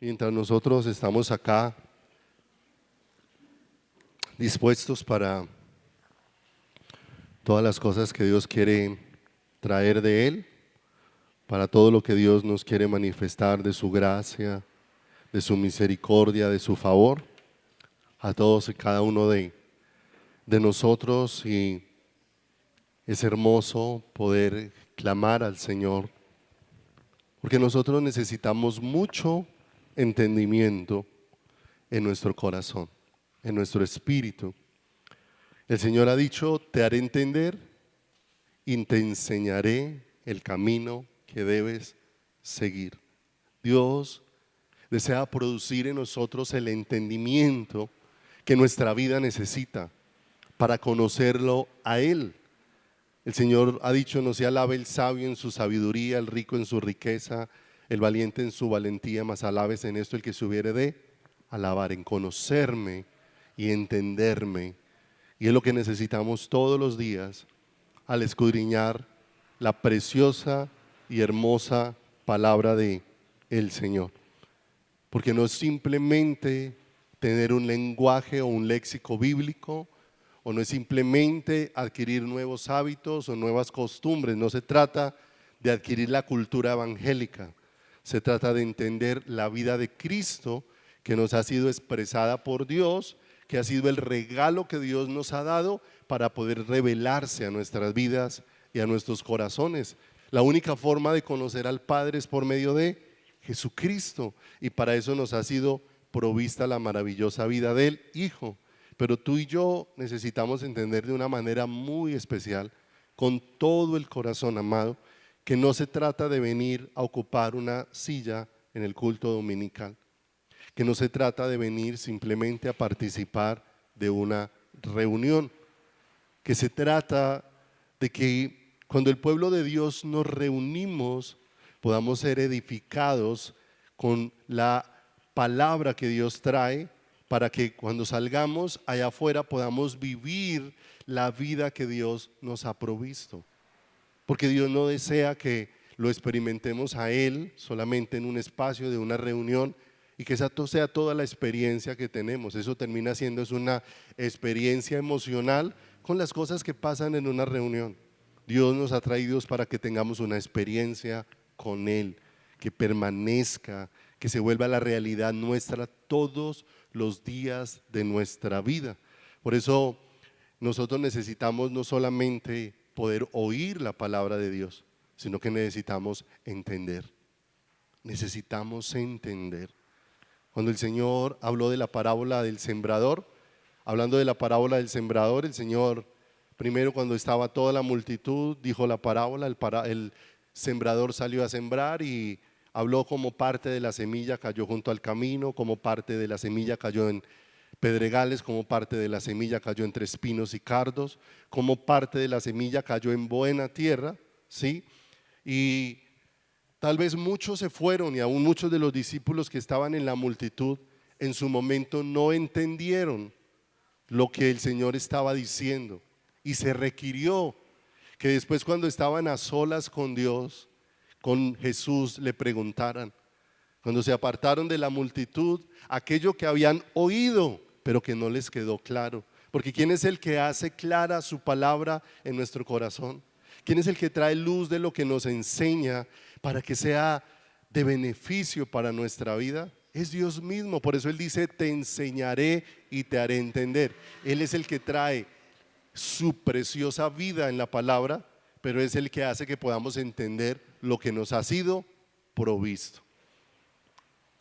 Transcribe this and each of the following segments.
Mientras nosotros estamos acá dispuestos para todas las cosas que Dios quiere traer de Él, para todo lo que Dios nos quiere manifestar de su gracia, de su misericordia, de su favor, a todos y cada uno de nosotros. Y es hermoso poder clamar al Señor, porque nosotros necesitamos mucho entendimiento en nuestro corazón, en nuestro espíritu. El Señor ha dicho: te haré entender y te enseñaré el camino que debes seguir. Dios desea producir en nosotros el entendimiento que nuestra vida necesita para conocerlo a Él. El Señor ha dicho: no se alabe el sabio en su sabiduría, el rico en su riqueza, el valiente en su valentía, mas alabes en esto el que se hubiere de alabar, en conocerme y entenderme. Y es lo que necesitamos todos los días al escudriñar la preciosa y hermosa palabra de el Señor. Porque no es simplemente tener un lenguaje o un léxico bíblico, o no es simplemente adquirir nuevos hábitos o nuevas costumbres. No se trata de adquirir la cultura evangélica, se trata de entender la vida de Cristo que nos ha sido expresada por Dios, que ha sido el regalo que Dios nos ha dado para poder revelarse a nuestras vidas y a nuestros corazones. La única forma de conocer al Padre es por medio de Jesucristo, y para eso nos ha sido provista la maravillosa vida del Hijo. Pero tú y yo necesitamos entender de una manera muy especial, con todo el corazón, amado, que no se trata de venir a ocupar una silla en el culto dominical, que no se trata de venir simplemente a participar de una reunión, que se trata de que cuando el pueblo de Dios nos reunimos podamos ser edificados con la palabra que Dios trae, para que cuando salgamos allá afuera podamos vivir la vida que Dios nos ha provisto. Porque Dios no desea que lo experimentemos a Él solamente en un espacio de una reunión y que esa sea toda la experiencia que tenemos. Eso termina siendo una experiencia emocional con las cosas que pasan en una reunión. Dios nos ha traído para que tengamos una experiencia con Él, que permanezca, que se vuelva la realidad nuestra todos los días de nuestra vida. Por eso nosotros necesitamos no solamente poder oír la palabra de Dios, sino que necesitamos entender. Necesitamos entender. Cuando el Señor habló de la parábola del sembrador, hablando de la parábola del sembrador, el Señor, primero cuando estaba toda la multitud, dijo la parábola, el sembrador salió a sembrar y habló como parte de la semilla cayó junto al camino, como parte de la semilla cayó en pedregales, como parte de la semilla cayó entre espinos y cardos, como parte de la semilla cayó en buena tierra, ¿sí? Y tal vez muchos se fueron, y aún muchos de los discípulos que estaban en la multitud en su momento no entendieron lo que el Señor estaba diciendo, y se requirió que después, cuando estaban a solas con Dios, con Jesús, le preguntaran, cuando se apartaron de la multitud, aquello que habían oído pero que no les quedó claro. Porque ¿quién es el que hace clara su palabra en nuestro corazón? ¿Quién es el que trae luz de lo que nos enseña para que sea de beneficio para nuestra vida? Es Dios mismo. Por eso Él dice: te enseñaré y te haré entender. Él es el que trae su preciosa vida en la palabra, pero es el que hace que podamos entender lo que nos ha sido provisto.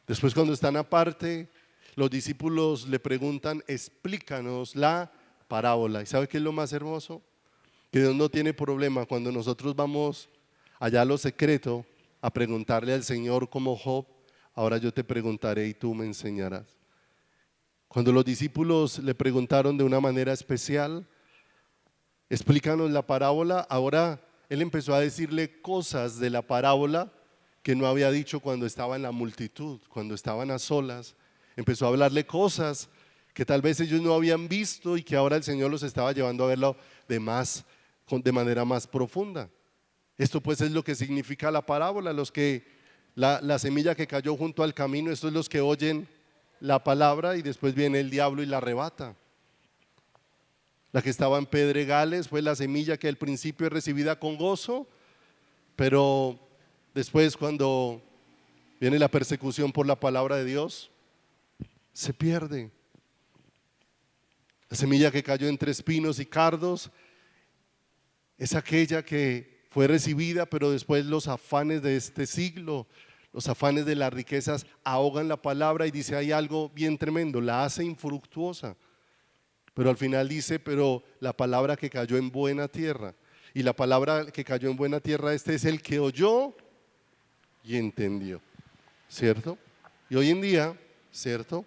Después, cuando están aparte, los discípulos le preguntan: explícanos la parábola. ¿Y sabe qué es lo más hermoso? Que Dios no tiene problema cuando nosotros vamos allá a lo secreto a preguntarle al Señor, como Job: ahora yo te preguntaré y tú me enseñarás. Cuando los discípulos le preguntaron de una manera especial: explícanos la parábola, ahora Él empezó a decirle cosas de la parábola que no había dicho cuando estaba en la multitud, cuando estaban a solas. Empezó a hablarle cosas que tal vez ellos no habían visto y que ahora el Señor los estaba llevando a verlo de manera más profunda. Esto pues es lo que significa la parábola. Los que La semilla que cayó junto al camino, estos son los que oyen la palabra y después viene el diablo y la arrebata. La que estaba en pedregales fue la semilla que al principio es recibida con gozo, pero después cuando viene la persecución por la palabra de Dios, se pierde. La semilla que cayó entre espinos y cardos es aquella que fue recibida, pero después los afanes de este siglo, los afanes de las riquezas ahogan la palabra y dice, hay algo bien tremendo, la hace infructuosa. Pero al final dice, pero la palabra que cayó en buena tierra. Y la palabra que cayó en buena tierra, este es el que oyó y entendió, ¿cierto? Y hoy en día, ¿cierto?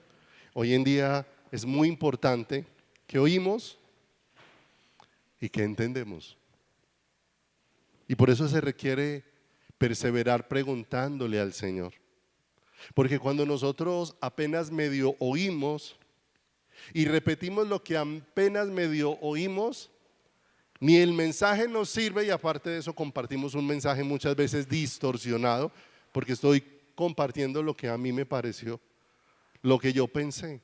Hoy en día es muy importante que oímos y que entendemos. Y por eso se requiere perseverar preguntándole al Señor. Porque cuando nosotros apenas medio oímos y repetimos lo que apenas medio oímos, ni el mensaje nos sirve y aparte de eso compartimos un mensaje muchas veces distorsionado porque estoy compartiendo lo que a mí me pareció, lo que yo pensé.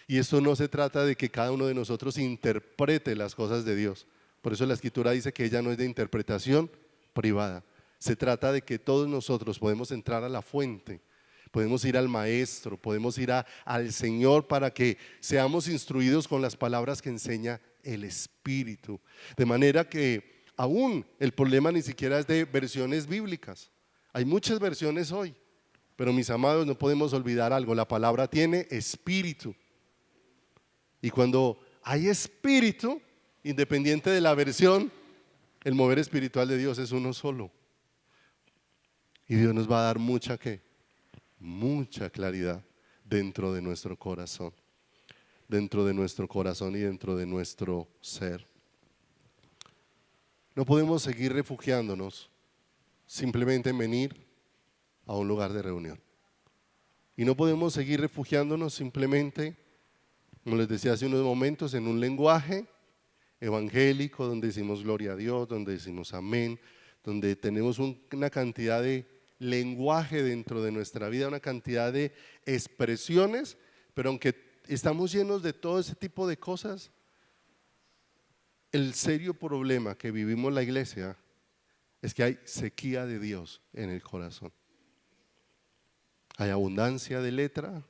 Y esto no se trata de que cada uno de nosotros interprete las cosas de Dios. Por eso la Escritura dice que ella no es de interpretación privada. Se trata de que todos nosotros podemos entrar a la fuente, podemos ir al Maestro, podemos ir al Señor para que seamos instruidos con las palabras que enseña el Espíritu. De manera que aún el problema ni siquiera es de versiones bíblicas. Hay muchas versiones hoy, pero mis amados, no podemos olvidar algo, la palabra tiene espíritu. Y cuando hay espíritu, independiente de la versión, el mover espiritual de Dios es uno solo. Y Dios nos va a dar mucha claridad dentro de nuestro corazón, dentro de nuestro corazón y dentro de nuestro ser. No podemos seguir refugiándonos simplemente en venir a un lugar de reunión. Y no podemos seguir refugiándonos simplemente, como les decía hace unos momentos, en un lenguaje evangélico donde decimos gloria a Dios, donde decimos amén, donde tenemos una cantidad de lenguaje dentro de nuestra vida, una cantidad de expresiones, pero aunque estamos llenos de todo ese tipo de cosas, el serio problema que vivimos la iglesia es que hay sequía de Dios en el corazón. Hay abundancia de letra,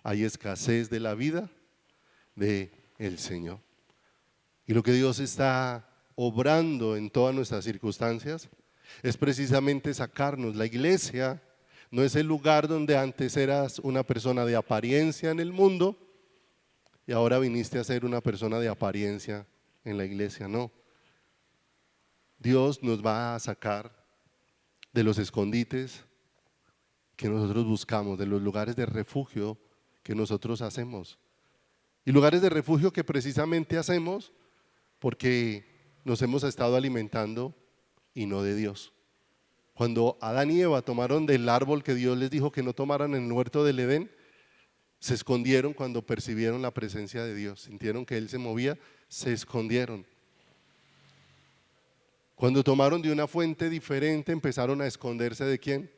hay escasez de la vida de el Señor. Y lo que Dios está obrando en todas nuestras circunstancias es precisamente sacarnos. La iglesia no es el lugar donde antes eras una persona de apariencia en el mundo y ahora viniste a ser una persona de apariencia en la iglesia. No. Dios nos va a sacar de los escondites que nosotros buscamos, de los lugares de refugio que nosotros hacemos. Y lugares de refugio que precisamente hacemos porque nos hemos estado alimentando y no de Dios. Cuando Adán y Eva tomaron del árbol que Dios les dijo que no tomaran en el huerto del Edén, se escondieron cuando percibieron la presencia de Dios, sintieron que Él se movía, se escondieron. Cuando tomaron de una fuente diferente, empezaron a esconderse ¿de quién?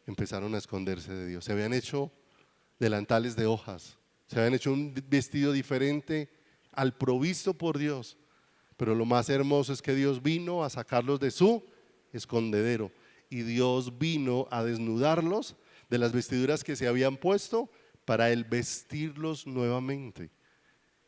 Empezaron a esconderse de Dios. Se habían hecho delantales de hojas, se habían hecho un vestido diferente al provisto por Dios. Pero lo más hermoso es que Dios vino a sacarlos de su escondedero y Dios vino a desnudarlos de las vestiduras que se habían puesto para Él vestirlos nuevamente.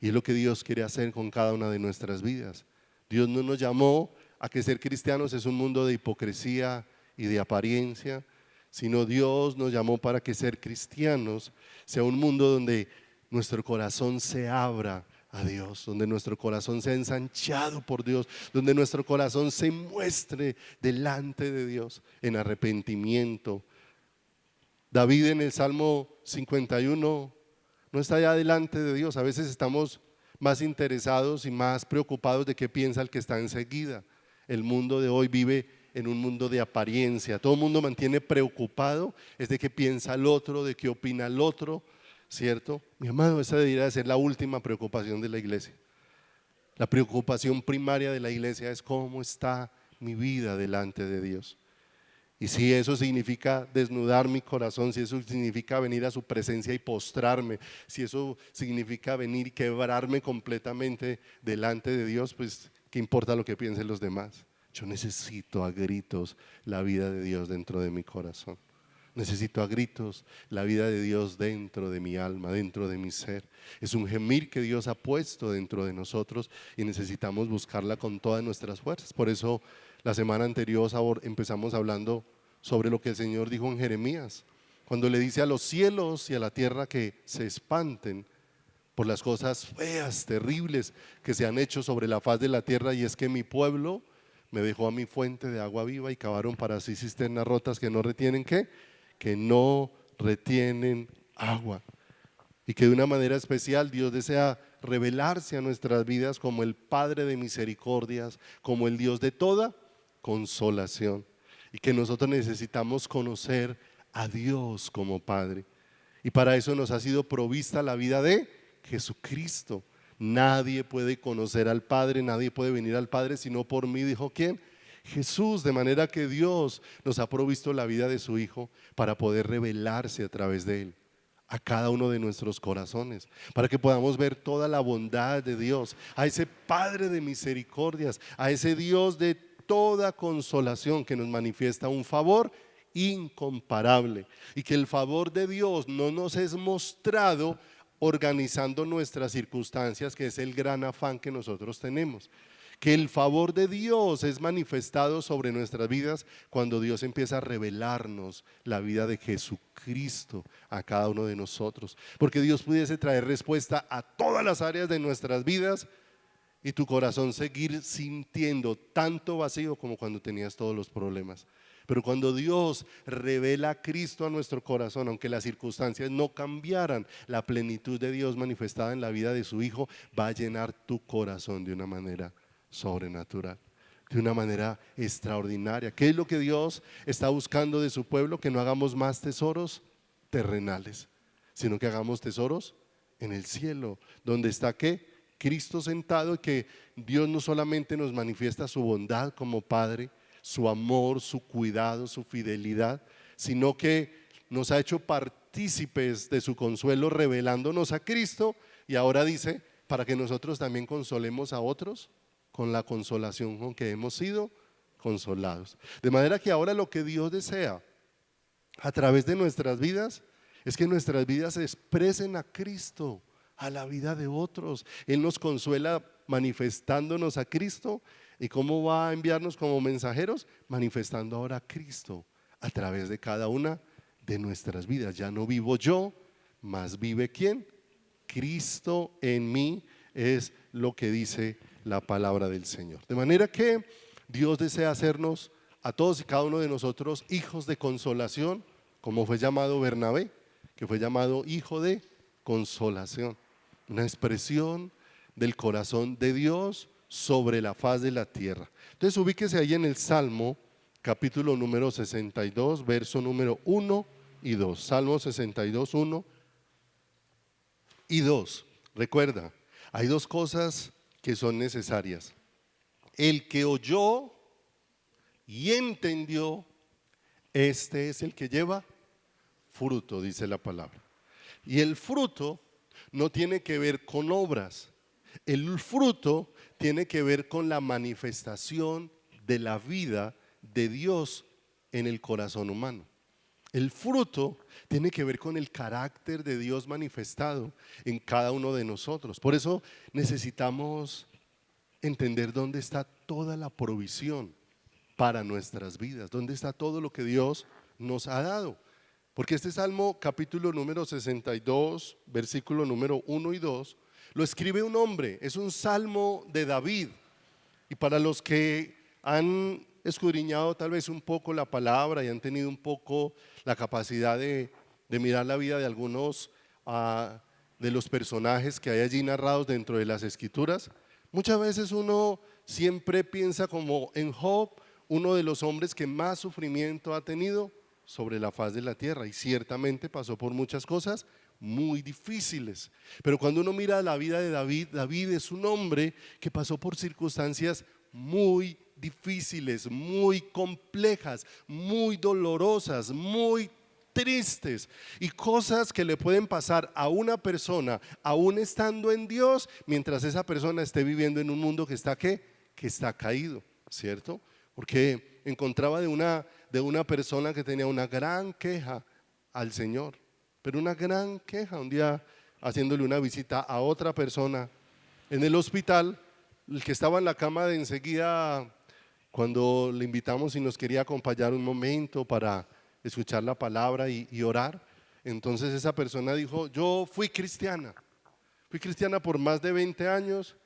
Y es lo que Dios quiere hacer con cada una de nuestras vidas. Dios no nos llamó a que ser cristianos es un mundo de hipocresía y de apariencia, sino Dios nos llamó para que ser cristianos sea un mundo donde nuestro corazón se abra a Dios, donde nuestro corazón sea ensanchado por Dios, donde nuestro corazón se muestre delante de Dios en arrepentimiento. David en el Salmo 51 no está ya delante de Dios. A veces estamos más interesados y más preocupados de qué piensa el que está enseguida. El mundo de hoy vive en un mundo de apariencia. Todo el mundo mantiene preocupado es de qué piensa el otro, de qué opina el otro, ¿cierto? Mi amado, esa debería ser la última preocupación de la iglesia. La preocupación primaria de la iglesia es cómo está mi vida delante de Dios. Y si eso significa desnudar mi corazón, si eso significa venir a su presencia y postrarme, si eso significa venir y quebrarme completamente delante de Dios, pues ¿qué importa lo que piensen los demás? Yo necesito a gritos la vida de Dios dentro de mi corazón. Necesito a gritos la vida de Dios dentro de mi alma, dentro de mi ser. Es un gemir que Dios ha puesto dentro de nosotros y necesitamos buscarla con todas nuestras fuerzas. Por eso la semana anterior empezamos hablando sobre lo que el Señor dijo en Jeremías, cuando le dice a los cielos y a la tierra que se espanten por las cosas feas, terribles que se han hecho sobre la faz de la tierra, y es que mi pueblo me dejó a mi fuente de agua viva y cavaron para sí cisternas rotas que no retienen ¿qué? Que no retienen agua. Y que de una manera especial Dios desea revelarse a nuestras vidas como el Padre de misericordias, como el Dios de toda consolación. Y que nosotros necesitamos conocer a Dios como Padre. Y para eso nos ha sido provista la vida de Jesucristo. Nadie puede conocer al Padre, nadie puede venir al Padre sino por mí, dijo ¿quién? Jesús, de manera que Dios nos ha provisto la vida de su Hijo para poder revelarse a través de Él a cada uno de nuestros corazones, para que podamos ver toda la bondad de Dios, a ese Padre de misericordias, a ese Dios de toda consolación que nos manifiesta un favor incomparable, y que el favor de Dios no nos es mostrado organizando nuestras circunstancias, que es el gran afán que nosotros tenemos. Que el favor de Dios es manifestado sobre nuestras vidas cuando Dios empieza a revelarnos la vida de Jesucristo a cada uno de nosotros. Porque Dios pudiese traer respuesta a todas las áreas de nuestras vidas y tu corazón seguir sintiendo tanto vacío como cuando tenías todos los problemas. Pero cuando Dios revela a Cristo a nuestro corazón, aunque las circunstancias no cambiaran, la plenitud de Dios manifestada en la vida de su Hijo va a llenar tu corazón de una manera sobrenatural, de una manera extraordinaria. ¿Qué es lo que Dios está buscando de su pueblo? Que no hagamos más tesoros terrenales, sino que hagamos tesoros en el cielo, donde está ¿qué? Cristo sentado, y que Dios no solamente nos manifiesta su bondad como Padre, su amor, su cuidado, su fidelidad, sino que nos ha hecho partícipes de su consuelo revelándonos a Cristo, y ahora dice, para que nosotros también consolemos a otros con la consolación con que hemos sido consolados. De manera que ahora lo que Dios desea a través de nuestras vidas es que nuestras vidas expresen a Cristo a la vida de otros. Él nos consuela manifestándonos a Cristo. ¿Y cómo va a enviarnos como mensajeros? Manifestando ahora a Cristo a través de cada una de nuestras vidas. Ya no vivo yo, mas vive ¿quién? Cristo en mí, es lo que dice la palabra del Señor. De manera que Dios desea hacernos a todos y cada uno de nosotros hijos de consolación, como fue llamado Bernabé, que fue llamado hijo de consolación, una expresión del corazón de Dios sobre la faz de la tierra. Entonces ubíquese ahí en el Salmo capítulo número 62, verso número 1 y 2. Salmo 62, 1 y 2. Recuerda, hay dos cosas que son necesarias. El que oyó y entendió, este es el que lleva fruto, dice la palabra. Y el fruto no tiene que ver con obras. El fruto tiene que ver con la manifestación de la vida de Dios en el corazón humano. El fruto tiene que ver con el carácter de Dios manifestado en cada uno de nosotros. Por eso necesitamos entender dónde está toda la provisión para nuestras vidas, dónde está todo lo que Dios nos ha dado. Porque este Salmo capítulo número 62, versículo número 1 y 2, lo escribe un hombre, es un salmo de David. Y para los que han escudriñado tal vez un poco la palabra y han tenido un poco la capacidad de mirar la vida de algunos de los personajes que hay allí narrados dentro de las escrituras, muchas veces uno siempre piensa como en Job, uno de los hombres que más sufrimiento ha tenido sobre la faz de la tierra, y ciertamente pasó por muchas cosas muy difíciles. Pero cuando uno mira la vida de David, David es un hombre que pasó por circunstancias muy difíciles, muy complejas, muy dolorosas, muy tristes y cosas que le pueden pasar a una persona aún estando en Dios, mientras esa persona esté viviendo en un mundo que está ¿qué? Que está caído, ¿cierto? Porque encontraba de una persona que tenía una gran queja al Señor, pero una gran queja. Un día haciéndole una visita a otra persona en el hospital, el que estaba en la cama de enseguida, cuando le invitamos y nos quería acompañar un momento para escuchar la palabra y orar, entonces esa persona dijo: yo fui cristiana por más de 20 años,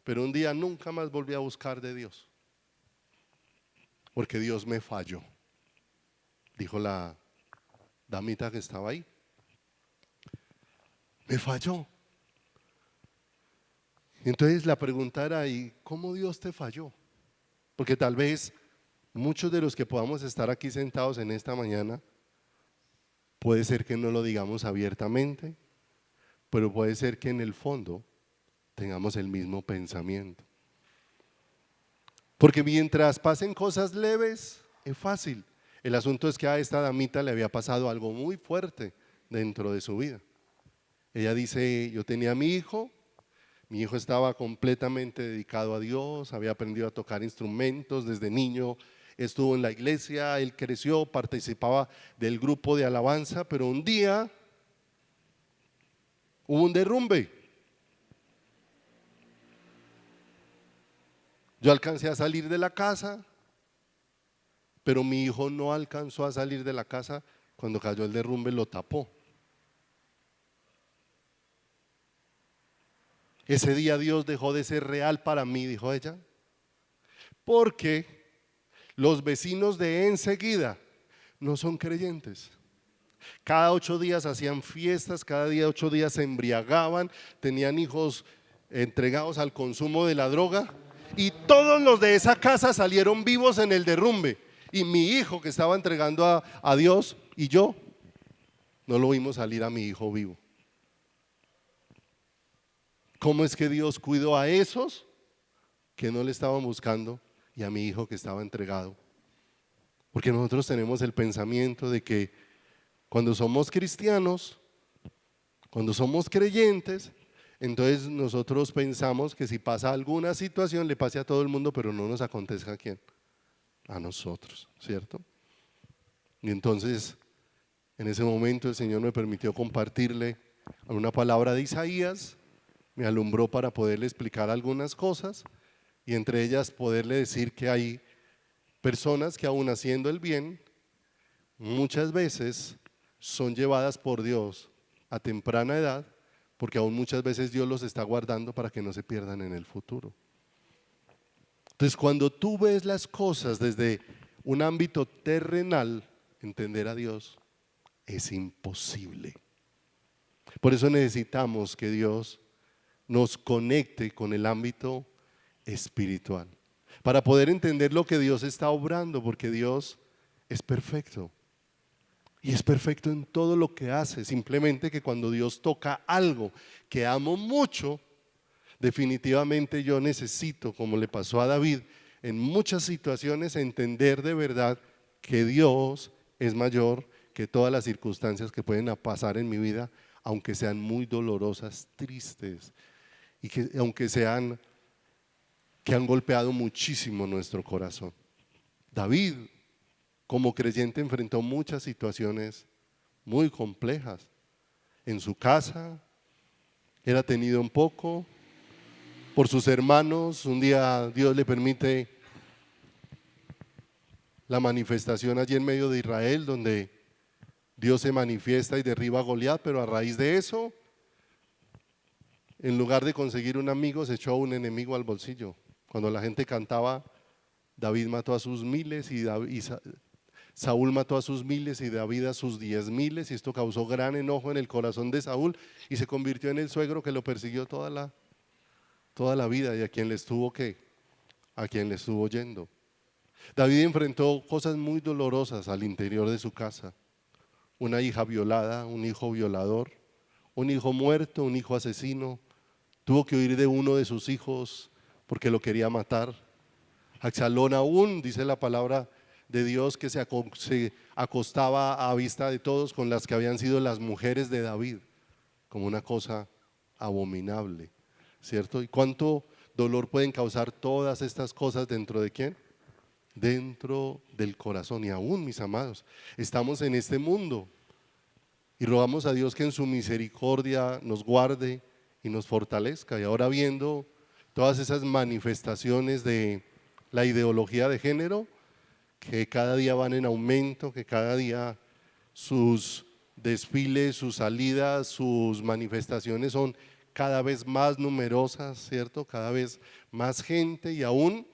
pero un día nunca más volví a buscar de Dios, porque Dios me falló, dijo la damita que estaba ahí. Me falló. Entonces la pregunta era: ¿y cómo Dios te falló? Porque tal vez muchos de los que podamos estar aquí sentados en esta mañana, puede ser que no lo digamos abiertamente, pero puede ser que en el fondo tengamos el mismo pensamiento. Porque mientras pasen cosas leves, es fácil. El asunto es que a esta damita le había pasado algo muy fuerte dentro de su vida. Ella dice: yo tenía a mi hijo estaba completamente dedicado a Dios, había aprendido a tocar instrumentos desde niño, estuvo en la iglesia, él creció, participaba del grupo de alabanza, pero un día hubo un derrumbe. Yo alcancé a salir de la casa, pero mi hijo no alcanzó a salir de la casa. Cuando cayó el derrumbe lo tapó. Ese día Dios dejó de ser real para mí, dijo ella, porque los vecinos de enseguida no son creyentes. Cada 8 días hacían fiestas, cada día 8 días se embriagaban, tenían hijos entregados al consumo de la droga, y todos los de esa casa salieron vivos en el derrumbe, y mi hijo que estaba entregando a Dios y yo no lo vimos salir a mi hijo vivo. ¿Cómo es que Dios cuidó a esos que no le estaban buscando y a mi hijo que estaba entregado? Porque nosotros tenemos el pensamiento de que cuando somos cristianos, cuando somos creyentes, entonces nosotros pensamos que si pasa alguna situación le pase a todo el mundo, pero no nos acontezca a quién, a nosotros, ¿cierto? Y entonces en ese momento el Señor me permitió compartirle una palabra de Isaías, me alumbró para poderle explicar algunas cosas y entre ellas poderle decir que hay personas que aún haciendo el bien, muchas veces son llevadas por Dios a temprana edad, porque aún muchas veces Dios los está guardando para que no se pierdan en el futuro. Entonces, cuando tú ves las cosas desde un ámbito terrenal, entender a Dios es imposible. Por eso necesitamos que Dios nos conecte con el ámbito espiritual, para poder entender lo que Dios está obrando, porque Dios es perfecto. Y es perfecto en todo lo que hace. Simplemente que cuando Dios toca algo que amo mucho, definitivamente yo necesito, como le pasó a David, en muchas situaciones entender de verdad que Dios es mayor que todas las circunstancias que pueden pasar en mi vida, aunque sean muy dolorosas, tristes, y que aunque sean que han golpeado muchísimo nuestro corazón. David, como creyente, enfrentó muchas situaciones muy complejas. En su casa era tenido un poco por sus hermanos. Un día Dios le permite la manifestación allí en medio de Israel, donde Dios se manifiesta y derriba a Goliat, pero a raíz de eso, en lugar de conseguir un amigo, se echó a un enemigo al bolsillo. Cuando la gente cantaba, David mató a sus miles y Saúl mató a sus miles y David a sus 10,000, y esto causó gran enojo en el corazón de Saúl y se convirtió en el suegro que lo persiguió toda la vida, y a quien le estuvo yendo. David enfrentó cosas muy dolorosas al interior de su casa: una hija violada, un hijo violador, un hijo muerto, un hijo asesino. Tuvo que huir de uno de sus hijos porque lo quería matar. Absalón aún, dice la palabra de Dios, que se acostaba a vista de todos con las que habían sido las mujeres de David, como una cosa abominable, ¿cierto? ¿Y cuánto dolor pueden causar todas estas cosas dentro de quién? Dentro del corazón. Y aún, mis amados, estamos en este mundo y rogamos a Dios que en su misericordia nos guarde y nos fortalezca. Y ahora viendo todas esas manifestaciones de la ideología de género, que cada día van en aumento, que cada día sus desfiles, sus salidas, sus manifestaciones son cada vez más numerosas, ¿cierto? Cada vez más gente, y aún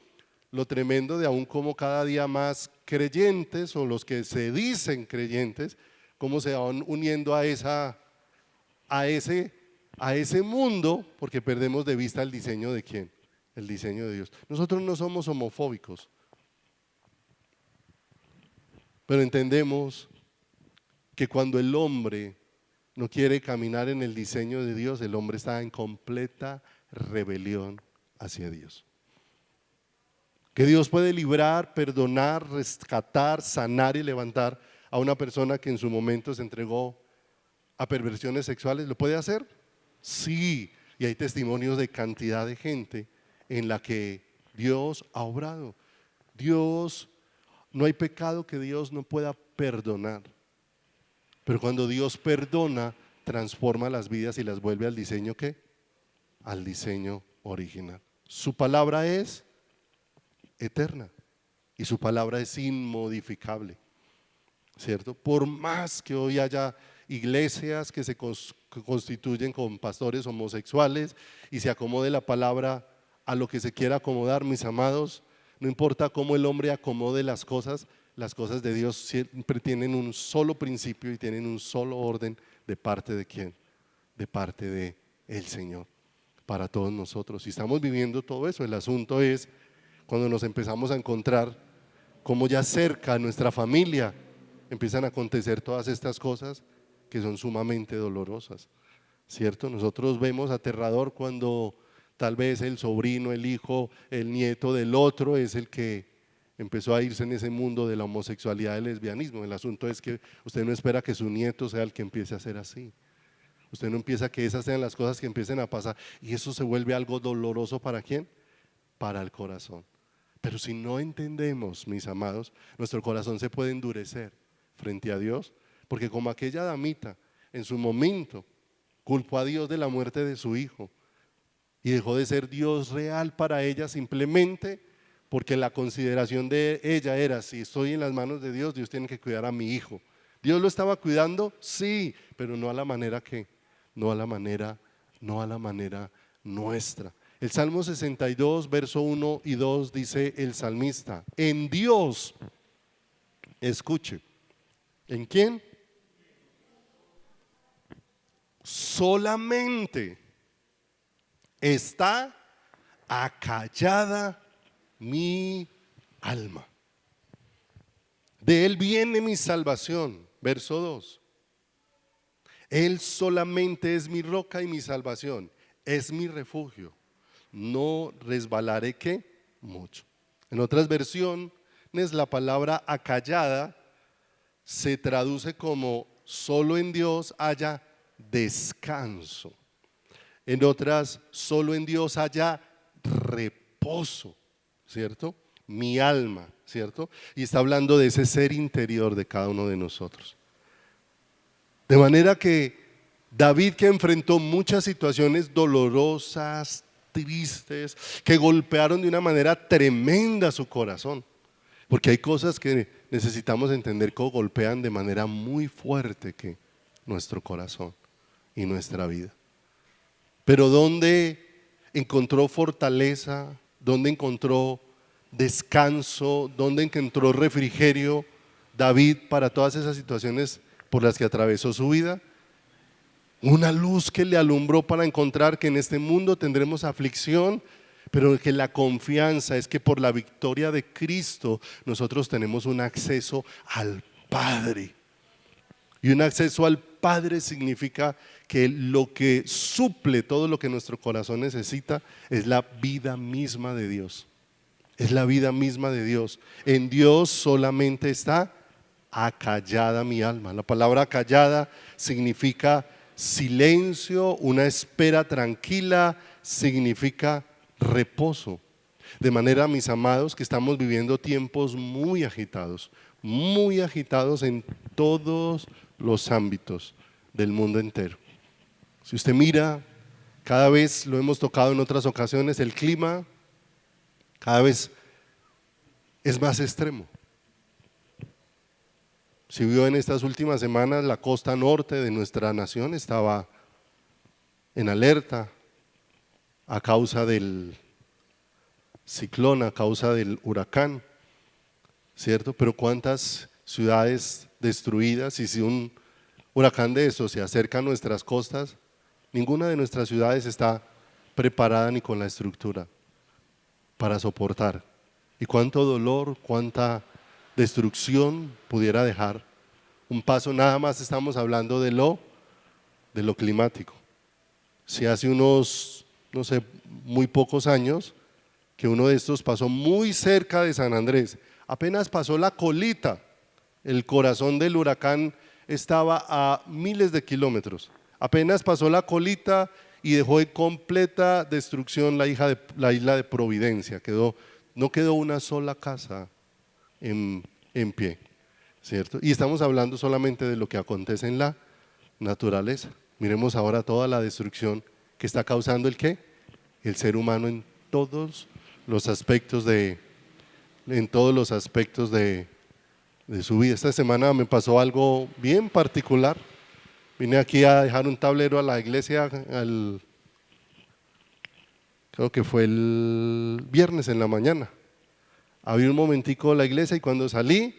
lo tremendo de aún como cada día más creyentes, o los que se dicen creyentes, cómo se van uniendo a ese mundo, porque perdemos de vista el diseño de quién, el diseño de Dios. Nosotros no somos homofóbicos, pero entendemos que cuando el hombre no quiere caminar en el diseño de Dios, el hombre está en completa rebelión hacia Dios. Que Dios puede librar, perdonar, rescatar, sanar y levantar a una persona que en su momento se entregó a perversiones sexuales. ¿Lo puede hacer? Sí, y hay testimonios de cantidad de gente en la que Dios ha obrado. No hay pecado que Dios no pueda perdonar, pero cuando Dios perdona, transforma las vidas y las vuelve al diseño ¿qué? Al diseño original. Su palabra es eterna y su palabra es inmodificable, ¿cierto? Por más que hoy haya iglesias que se constituyen con pastores homosexuales y se acomode la palabra a lo que se quiera acomodar, mis amados, no importa cómo el hombre acomode las cosas de Dios siempre tienen un solo principio y tienen un solo orden. ¿De parte de quién? De parte de el Señor, para todos nosotros. Y estamos viviendo todo eso. El asunto es cuando nos empezamos a encontrar como ya cerca a nuestra familia empiezan a acontecer todas estas cosas que son sumamente dolorosas, ¿cierto? Nosotros vemos aterrador cuando tal vez el sobrino, el hijo, el nieto del otro es el que empezó a irse en ese mundo de la homosexualidad, del lesbianismo. El asunto es que usted no espera que su nieto sea el que empiece a ser así. Usted no empieza que esas sean las cosas que empiecen a pasar, y eso se vuelve algo doloroso. ¿Para quién? Para el corazón. Pero si no entendemos, mis amados, nuestro corazón se puede endurecer frente a Dios, porque como aquella damita en su momento culpó a Dios de la muerte de su hijo y dejó de ser Dios real para ella simplemente porque la consideración de ella era: si estoy en las manos de Dios, Dios tiene que cuidar a mi hijo. ¿Dios lo estaba cuidando? Sí, pero no a la manera no a la manera nuestra. El Salmo 62, verso 1 y 2 dice el salmista: en Dios, escuche, ¿en quién? Solamente está acallada mi alma. De Él viene mi salvación. Verso 2. Él solamente es mi roca y mi salvación, es mi refugio. No resbalaré ¿qué? Mucho. En otras versiones la palabra acallada se traduce como solo en Dios haya descanso. En otras, solo en Dios haya reposo, ¿cierto? Mi alma, ¿cierto? Y está hablando de ese ser interior de cada uno de nosotros. De manera que David, que enfrentó muchas situaciones dolorosas, tristes, que golpearon de una manera tremenda su corazón, porque hay cosas que necesitamos entender que golpean de manera muy fuerte que nuestro corazón y nuestra vida. Pero ¿dónde encontró fortaleza? ¿Dónde encontró descanso? ¿Dónde encontró refrigerio David para todas esas situaciones por las que atravesó su vida? Una luz que le alumbró para encontrar que en este mundo tendremos aflicción, pero que la confianza es que por la victoria de Cristo nosotros tenemos un acceso al Padre. Y un acceso al Padre significa que lo que suple todo lo que nuestro corazón necesita es la vida misma de Dios. Es la vida misma de Dios. En Dios solamente está acallada mi alma. La palabra acallada significa silencio, una espera tranquila, significa reposo. De manera, mis amados, que estamos viviendo tiempos muy agitados en todos los ámbitos del mundo entero. Si usted mira, cada vez lo hemos tocado en otras ocasiones, el clima cada vez es más extremo. Si vio en estas últimas semanas, la costa norte de nuestra nación estaba en alerta a causa del ciclón, a causa del huracán, ¿cierto? Pero cuántas ciudades destruidas, y si un huracán de esos se acerca a nuestras costas, ninguna de nuestras ciudades está preparada ni con la estructura para soportar. Y cuánto dolor, cuánta destrucción pudiera dejar un paso. Nada más estamos hablando de lo climático. Si hace unos, no sé, muy pocos años, que uno de estos pasó muy cerca de San Andrés, apenas pasó la colita, el corazón del huracán estaba a miles de kilómetros, apenas pasó la colita y dejó en completa destrucción la isla de Providencia. No quedó una sola casa en pie, ¿cierto? Y estamos hablando solamente de lo que acontece en la naturaleza. Miremos ahora toda la destrucción que está causando el ser humano en todos los aspectos de su vida. Esta semana me pasó algo bien particular. Vine aquí a dejar un tablero a la iglesia, creo que fue el viernes en la mañana. Había un momentico en la iglesia y cuando salí,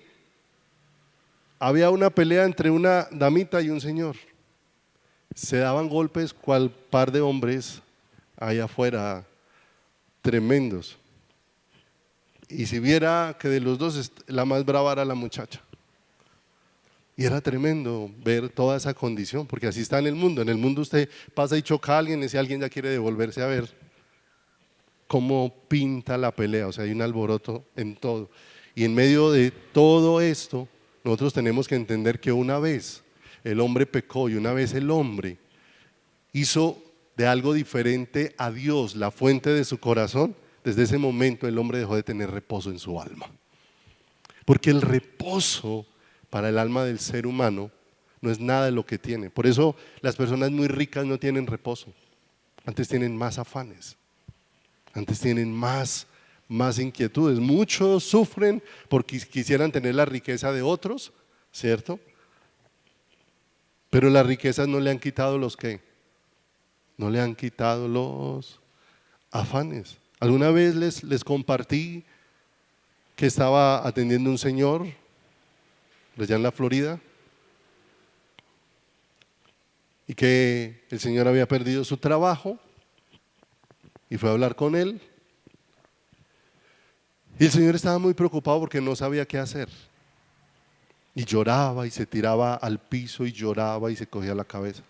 había una pelea entre una damita y un señor. Se daban golpes cual par de hombres allá afuera, tremendos. Y si viera que de los dos la más brava era la muchacha. Y era tremendo ver toda esa condición, porque así está en el mundo. En el mundo usted pasa y choca a alguien, ese alguien ya quiere devolverse a ver cómo pinta la pelea, o sea, hay un alboroto en todo. Y en medio de todo esto, nosotros tenemos que entender que una vez el hombre pecó y una vez el hombre hizo de algo diferente a Dios, la fuente de su corazón, desde ese momento el hombre dejó de tener reposo en su alma. Porque el reposo para el alma del ser humano no es nada de lo que tiene. Por eso las personas muy ricas no tienen reposo. Antes tienen más afanes, antes tienen más inquietudes. Muchos sufren porque quisieran tener la riqueza de otros, ¿cierto? Pero las riquezas no le han quitado no le han quitado los afanes. Alguna vez les compartí que estaba atendiendo un señor allá en la Florida y que el señor había perdido su trabajo y fue a hablar con él y el señor estaba muy preocupado porque no sabía qué hacer y lloraba y se tiraba al piso y lloraba y se cogía la cabeza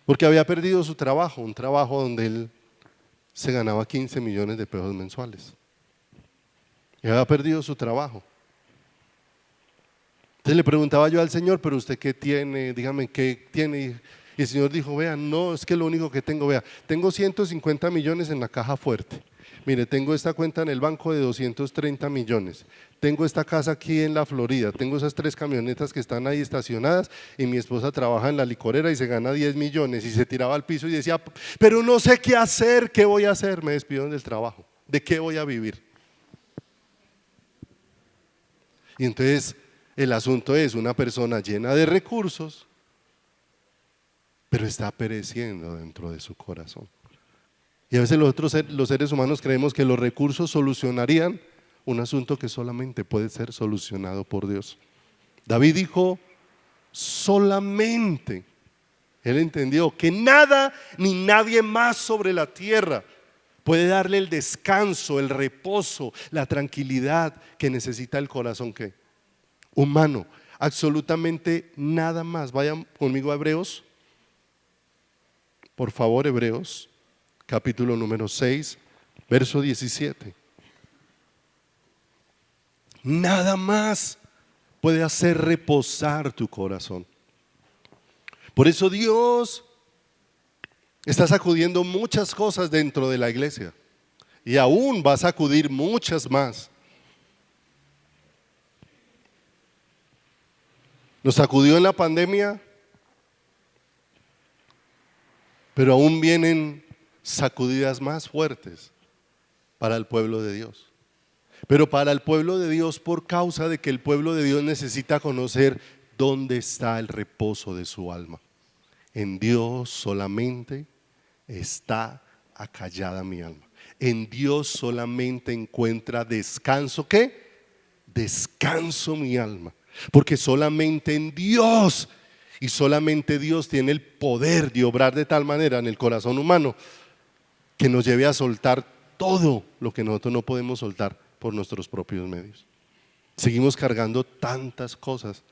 porque había perdido su trabajo, un trabajo donde él se ganaba 15 millones de pesos mensuales y había perdido su trabajo. Entonces le preguntaba yo al Señor, pero usted qué tiene, dígame qué tiene. Y el Señor dijo, vea, no, es que lo único que tengo, vea, tengo 150 millones en la caja fuerte. Mire, tengo esta cuenta en el banco de 230 millones. Tengo esta casa aquí en la Florida, tengo esas 3 camionetas que están ahí estacionadas y mi esposa trabaja en la licorera y se gana 10 millones y se tiraba al piso y decía, pero no sé qué hacer, ¿qué voy a hacer? Me despidieron del trabajo, ¿de qué voy a vivir? Y entonces el asunto es una persona llena de recursos, pero está pereciendo dentro de su corazón. Y a veces los seres humanos creemos que los recursos solucionarían un asunto que solamente puede ser solucionado por Dios. David dijo, solamente, él entendió que nada ni nadie más sobre la tierra puede darle el descanso, el reposo, la tranquilidad que necesita el corazón humano, absolutamente nada más. Vayan conmigo a Hebreos, por favor, Hebreos, capítulo número 6. Verso 17. Nada más puede hacer reposar tu corazón. Por eso Dios está sacudiendo muchas cosas dentro de la iglesia y aún va a sacudir muchas más. Nos sacudió en la pandemia, pero aún vienen sacudidas más fuertes para el pueblo de Dios. Pero para el pueblo de Dios, por causa de que el pueblo de Dios necesita conocer dónde está el reposo de su alma. En Dios solamente está acallada mi alma. En Dios solamente encuentra descanso. ¿Qué? Descanso mi alma. Porque solamente en Dios, y solamente Dios tiene el poder de obrar de tal manera en el corazón humano que nos lleve a soltar todo lo que nosotros no podemos soltar por nuestros propios medios. Seguimos cargando tantas cosas.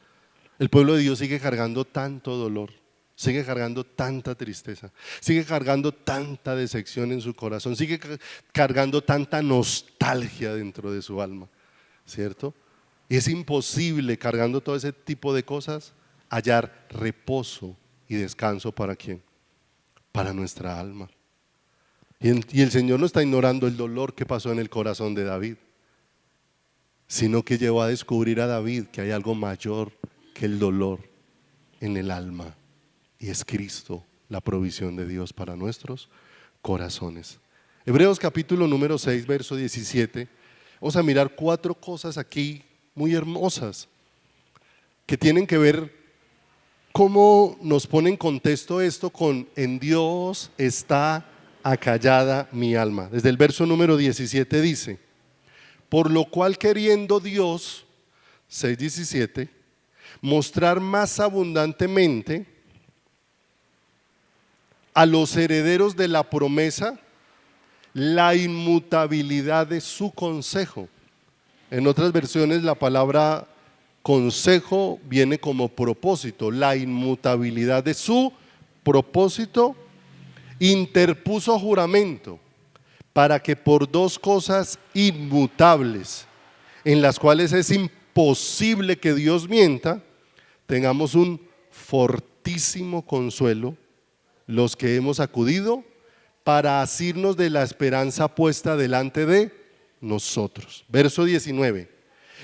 El pueblo de Dios sigue cargando tanto dolor, sigue cargando tanta tristeza, sigue cargando tanta decepción en su corazón, sigue cargando tanta nostalgia dentro de su alma, ¿cierto? Y es imposible, cargando todo ese tipo de cosas, hallar reposo y descanso. ¿Para quién? Para nuestra alma. Y el Señor no está ignorando el dolor que pasó en el corazón de David, sino que llevó a descubrir a David que hay algo mayor que el dolor en el alma, y es Cristo, la provisión de Dios para nuestros corazones. Hebreos capítulo número 6, verso 17. Vamos a mirar 4 cosas aquí muy hermosas que tienen que ver cómo nos pone en contexto esto con en Dios está acallada mi alma. Desde el verso número 17 dice: por lo cual queriendo Dios, 6:17, mostrar más abundantemente a los herederos de la promesa la inmutabilidad de su consejo. En otras versiones la palabra consejo viene como propósito. La inmutabilidad de su propósito, interpuso juramento para que por 2 cosas inmutables, en las cuales es imposible que Dios mienta, tengamos un fortísimo consuelo los que hemos acudido para asirnos de la esperanza puesta delante de nosotros. Verso 19,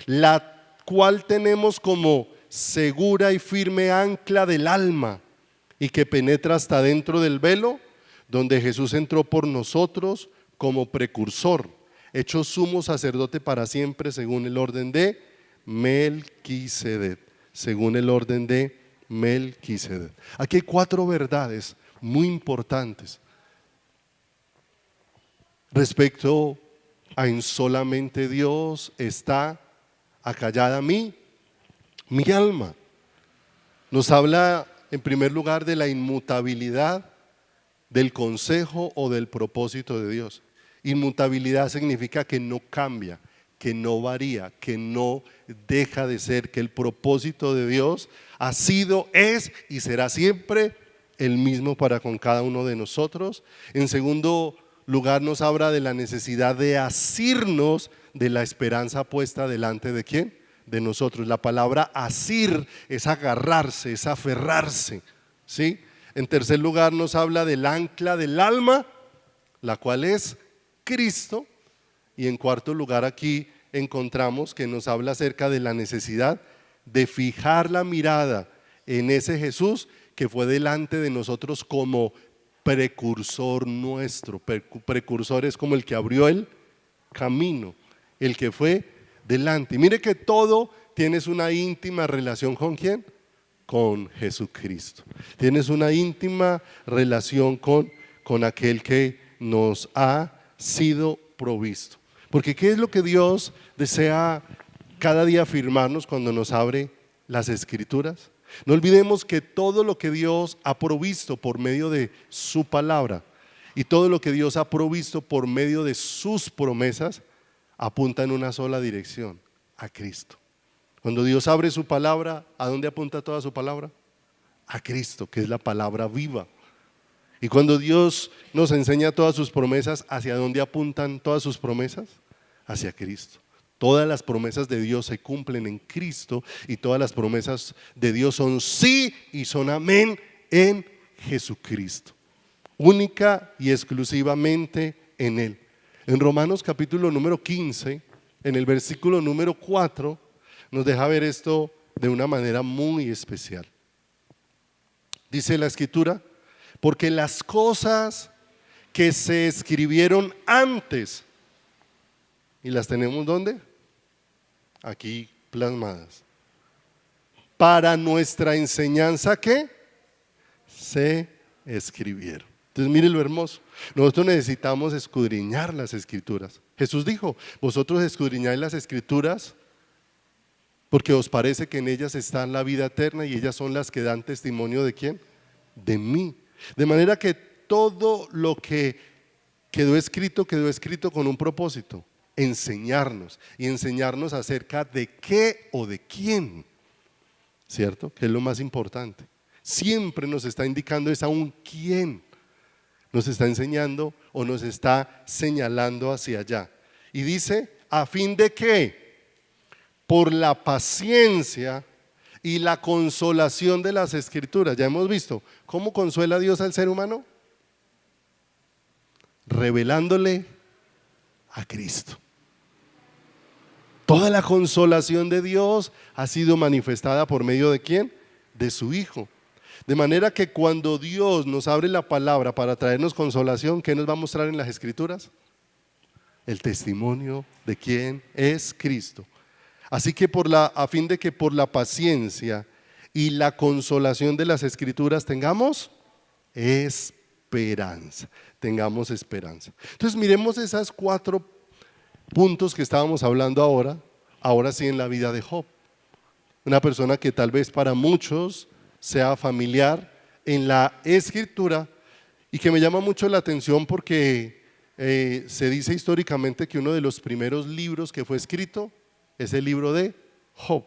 la cual tenemos como segura y firme ancla del alma y que penetra hasta dentro del velo, donde Jesús entró por nosotros como precursor, hecho sumo sacerdote para siempre según el orden de Melquisedec. Según el orden de Melquisedec. Aquí hay 4 verdades muy importantes respecto a en solamente Dios está acallada mi alma. Nos habla en primer lugar de la inmutabilidad del consejo o del propósito de Dios. Inmutabilidad significa que no cambia, que no varía, que no deja de ser, que el propósito de Dios ha sido, es y será siempre el mismo para con cada uno de nosotros. En segundo lugar, nos habla de la necesidad de asirnos de la esperanza puesta delante de ¿quién? De nosotros. La palabra asir es agarrarse, es aferrarse, ¿sí? En tercer lugar, nos habla del ancla del alma, la cual es Cristo. Y en cuarto lugar, aquí encontramos que nos habla acerca de la necesidad de fijar la mirada en ese Jesús que fue delante de nosotros como precursor nuestro. Precursor es como el que abrió el camino, el que fue delante. Y mire que todo tienes una íntima relación ¿con quién? Con Jesucristo. Tienes una íntima relación con aquel que nos ha sido provisto. Porque ¿qué es lo que Dios desea cada día afirmarnos cuando nos abre las Escrituras? No olvidemos que todo lo que Dios ha provisto por medio de su palabra y todo lo que Dios ha provisto por medio de sus promesas apunta en una sola dirección: a Cristo. Cuando Dios abre su palabra, ¿a dónde apunta toda su palabra? A Cristo, que es la palabra viva. Y cuando Dios nos enseña todas sus promesas, ¿hacia dónde apuntan todas sus promesas? Hacia Cristo. Todas las promesas de Dios se cumplen en Cristo y todas las promesas de Dios son sí y son amén en Jesucristo. Única y exclusivamente en Él. En Romanos capítulo número 15, en el versículo número 4, nos deja ver esto de una manera muy especial. Dice la Escritura, porque las cosas que se escribieron antes, ¿y las tenemos dónde? Aquí plasmadas. Para nuestra enseñanza, ¿qué? Se escribieron. Entonces mire lo hermoso, nosotros necesitamos escudriñar las Escrituras. Jesús dijo, vosotros escudriñáis las Escrituras porque os parece que en ellas está la vida eterna y ellas son las que dan testimonio ¿de quién? De mí. De manera que todo lo que quedó escrito con un propósito, enseñarnos y enseñarnos acerca de qué o de quién, ¿cierto? Que es lo más importante. Siempre nos está indicando es a un quién. Nos está enseñando o nos está señalando hacia allá. Y dice, a fin de que por la paciencia y la consolación de las Escrituras, ya hemos visto, ¿cómo consuela Dios al ser humano? Revelándole a Cristo. Toda la consolación de Dios ha sido manifestada por medio de ¿quién? De su Hijo. De manera que cuando Dios nos abre la palabra para traernos consolación, ¿qué nos va a mostrar en las Escrituras? El testimonio de quién es Cristo. Así que a fin de que por la paciencia y la consolación de las Escrituras tengamos esperanza. Tengamos esperanza. Entonces miremos esos 4 puntos que estábamos hablando ahora sí en la vida de Job. Una persona que tal vez para muchos sea familiar en la Escritura y que me llama mucho la atención porque se dice históricamente que uno de los primeros libros que fue escrito es el libro de Job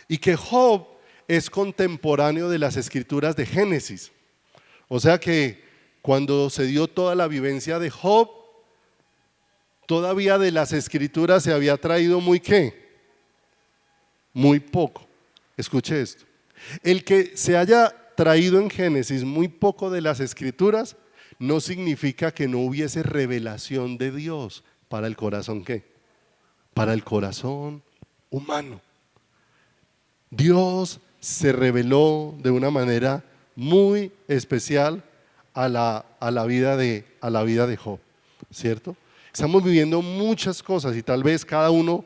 y que Job es contemporáneo de las Escrituras de Génesis. O sea que cuando se dio toda la vivencia de Job, todavía de las Escrituras se había traído muy ¿qué? Muy poco. Escuche esto. El que se haya traído en Génesis muy poco de las Escrituras no significa que no hubiese revelación de Dios para el corazón ¿qué? Para el corazón humano. Dios se reveló de una manera muy especial a la vida de Job, ¿cierto? Estamos viviendo muchas cosas y tal vez cada uno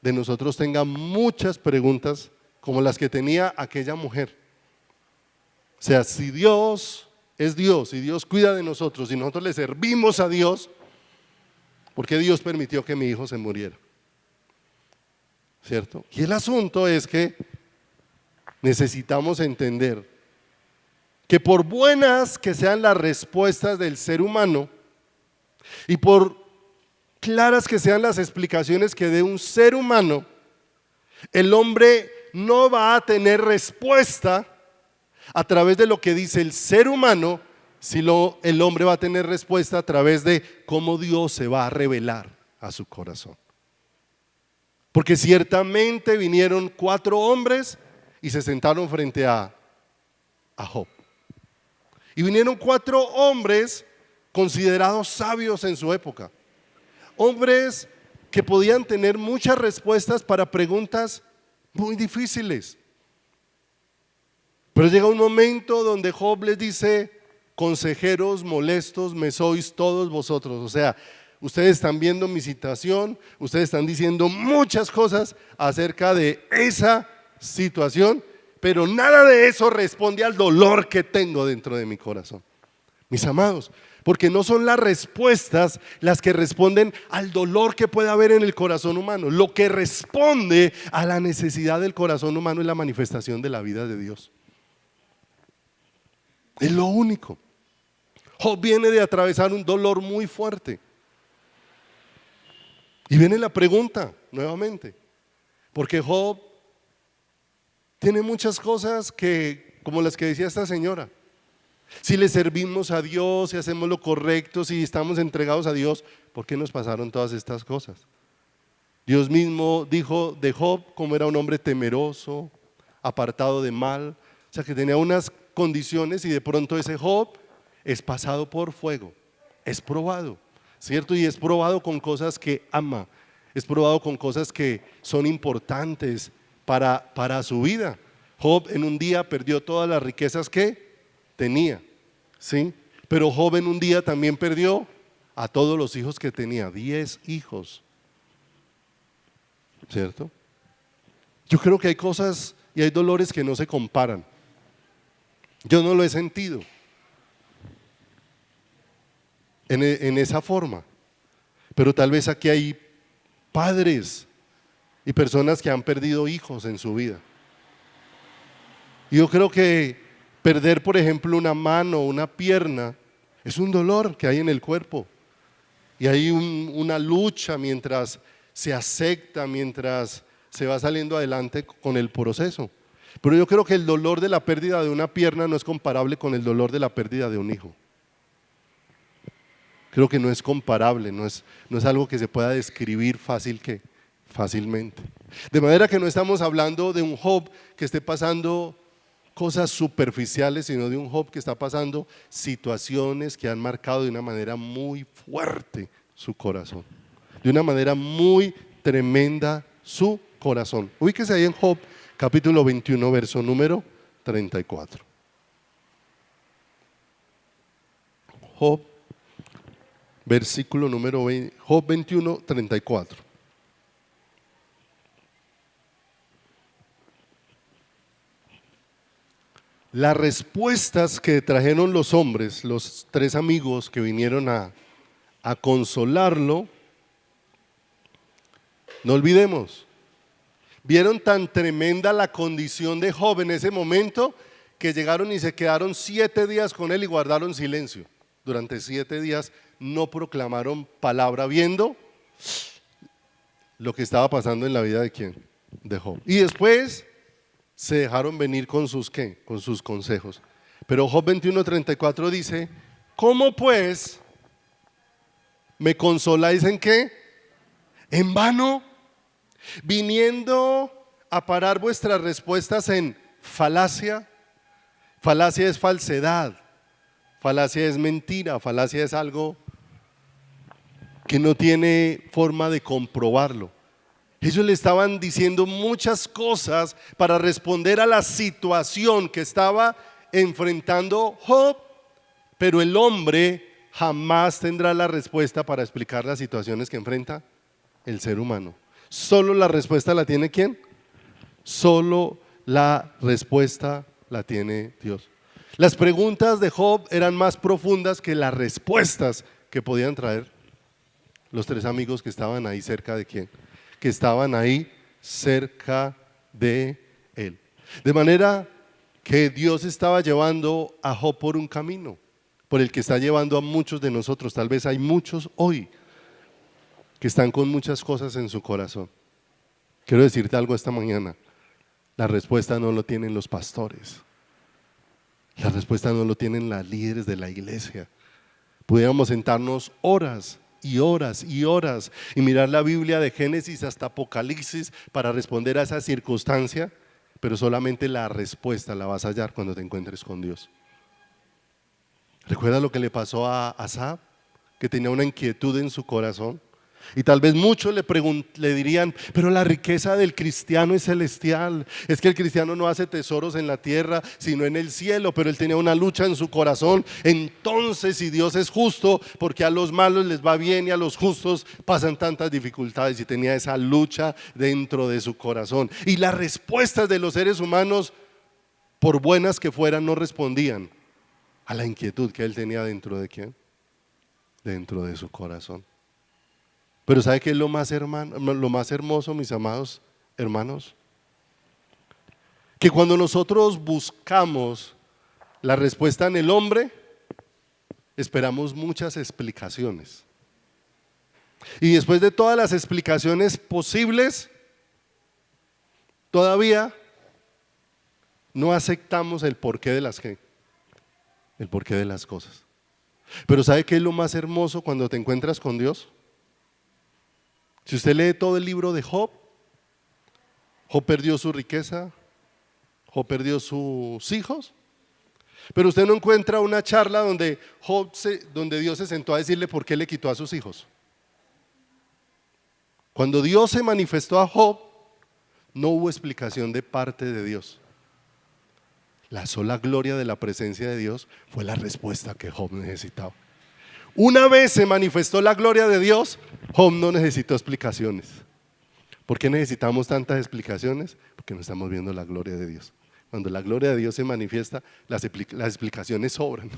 de nosotros tenga muchas preguntas como las que tenía aquella mujer. O sea, si Dios es Dios y Dios cuida de nosotros y nosotros le servimos a Dios, ¿por qué Dios permitió que mi hijo se muriera? ¿Cierto? Y el asunto es que necesitamos entender que por buenas que sean las respuestas del ser humano y por claras que sean las explicaciones que dé un ser humano, el hombre no va a tener respuesta a través de lo que dice el ser humano, sino el hombre va a tener respuesta a través de cómo Dios se va a revelar a su corazón. Porque ciertamente vinieron 4 hombres y se sentaron frente a Job. Y vinieron 4 hombres considerados sabios en su época. Hombres que podían tener muchas respuestas para preguntas muy difíciles. Pero llega un momento donde Job les dice: consejeros molestos me sois todos vosotros. O sea, ustedes están viendo mi situación, ustedes están diciendo muchas cosas acerca de esa situación, pero nada de eso responde al dolor que tengo dentro de mi corazón. Mis amados, porque no son las respuestas las que responden al dolor que puede haber en el corazón humano. Lo que responde a la necesidad del corazón humano es la manifestación de la vida de Dios. Es lo único. Job viene de atravesar un dolor muy fuerte. Y viene la pregunta nuevamente, porque Job tiene muchas cosas como las que decía esta señora. Si le servimos a Dios, si hacemos lo correcto, si estamos entregados a Dios, ¿por qué nos pasaron todas estas cosas? Dios mismo dijo de Job cómo era un hombre temeroso, apartado de mal, o sea que tenía unas condiciones y de pronto ese Job es pasado por fuego, es probado, ¿cierto? Y es probado con cosas que ama, es probado con cosas que son importantes para su vida. Job en un día perdió todas las riquezas que tenía, ¿sí? Pero Job en un día también perdió a todos los hijos que tenía, 10 hijos, ¿cierto? Yo creo que hay cosas y hay dolores que no se comparan. Yo no lo he sentido en esa forma, pero tal vez aquí hay padres y personas que han perdido hijos en su vida. Y yo creo que perder, por ejemplo, una mano o una pierna es un dolor que hay en el cuerpo. Y hay una lucha mientras se acepta, mientras se va saliendo adelante con el proceso. Pero yo creo que el dolor de la pérdida de una pierna no es comparable con el dolor de la pérdida de un hijo. Creo que no es comparable, no es algo que se pueda describir fácilmente. De manera que no estamos hablando de un Job que esté pasando cosas superficiales, sino de un Job que está pasando situaciones que han marcado de una manera muy fuerte su corazón, de una manera muy tremenda su corazón. Ubíquese ahí en Job capítulo 21, verso número 34. Job, versículo número 20, Job 21, 34. Las respuestas que trajeron los hombres, los 3 amigos que vinieron a consolarlo, no olvidemos, vieron tan tremenda la condición de Job en ese momento que llegaron y se quedaron 7 días con él y guardaron silencio. Durante 7 días no proclamaron palabra viendo lo que estaba pasando en la vida de ¿quién? De Job. Y después se dejaron venir con sus ¿qué? Con sus consejos. Pero Job 21:34 dice: ¿cómo pues me consoláis en qué? En vano, viniendo a parar vuestras respuestas en falacia. Falacia es falsedad, falacia es mentira, falacia es algo que no tiene forma de comprobarlo. Ellos le estaban diciendo muchas cosas para responder a la situación que estaba enfrentando Job, pero el hombre jamás tendrá la respuesta para explicar las situaciones que enfrenta el ser humano. Solo la respuesta la tiene ¿quién? Solo la respuesta la tiene Dios. Las preguntas de Job eran más profundas que las respuestas que podían traer los 3 amigos que estaban ahí cerca de ¿quién? Que estaban ahí cerca de él. De manera que Dios estaba llevando a Job por un camino, por el que está llevando a muchos de nosotros. Tal vez hay muchos hoy que están con muchas cosas en su corazón. Quiero decirte algo esta mañana: la respuesta no lo tienen los pastores, la respuesta no lo tienen las líderes de la iglesia. Pudiéramos sentarnos horas y horas y horas y mirar la Biblia de Génesis hasta Apocalipsis para responder a esa circunstancia, pero solamente la respuesta la vas a hallar cuando te encuentres con Dios. ¿Recuerda lo que le pasó a Asaf? Que tenía una inquietud en su corazón. Y tal vez muchos le dirían: pero la riqueza del cristiano es celestial, es que el cristiano no hace tesoros en la tierra sino en el cielo. Pero él tenía una lucha en su corazón. Entonces, si Dios es justo, ¿por qué a los malos les va bien y a los justos pasan tantas dificultades? Y tenía esa lucha dentro de su corazón. Y las respuestas de los seres humanos, por buenas que fueran, no respondían a la inquietud que él tenía dentro de ¿quién? Dentro de su corazón. Pero ¿sabe qué es lo más hermoso, mis amados hermanos? Que cuando nosotros buscamos la respuesta en el hombre, esperamos muchas explicaciones. Y después de todas las explicaciones posibles, todavía no aceptamos el porqué de las el porqué de las cosas. Pero ¿sabe qué es lo más hermoso cuando te encuentras con Dios? Si usted lee todo el libro de Job, Job perdió su riqueza, Job perdió sus hijos, pero usted no encuentra una charla donde donde Dios se sentó a decirle por qué le quitó a sus hijos. Cuando Dios se manifestó a Job, no hubo explicación de parte de Dios. La sola gloria de la presencia de Dios fue la respuesta que Job necesitaba. Una vez se manifestó la gloria de Dios, Job no necesitó explicaciones. ¿Por qué necesitamos tantas explicaciones? Porque no estamos viendo la gloria de Dios. Cuando la gloria de Dios se manifiesta, las explicaciones sobran.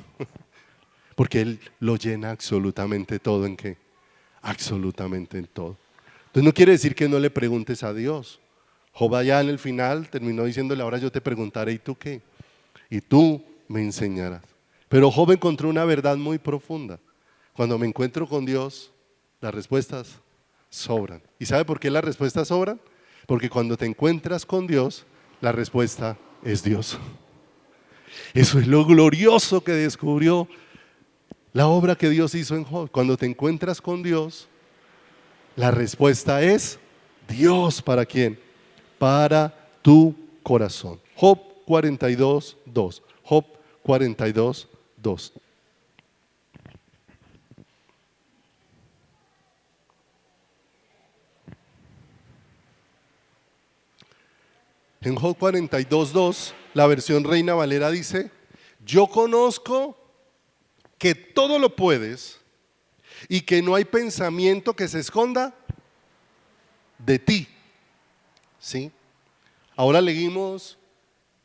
Porque Él lo llena absolutamente todo. ¿En qué? Absolutamente en todo. Entonces no quiere decir que no le preguntes a Dios. Job allá en el final terminó diciéndole: ahora yo te preguntaré, ¿y tú qué? Y tú me enseñarás. Pero Job encontró una verdad muy profunda. Cuando me encuentro con Dios, las respuestas sobran. ¿Y sabe por qué las respuestas sobran? Porque cuando te encuentras con Dios, la respuesta es Dios. Eso es lo glorioso que descubrió la obra que Dios hizo en Job. Cuando te encuentras con Dios, la respuesta es Dios. ¿Para quién? Para tu corazón. Job 42:2. Job 42:2. En Job 42:2, la versión Reina Valera dice: yo conozco que todo lo puedes y que no hay pensamiento que se esconda de ti. ¿Sí? Ahora leímos,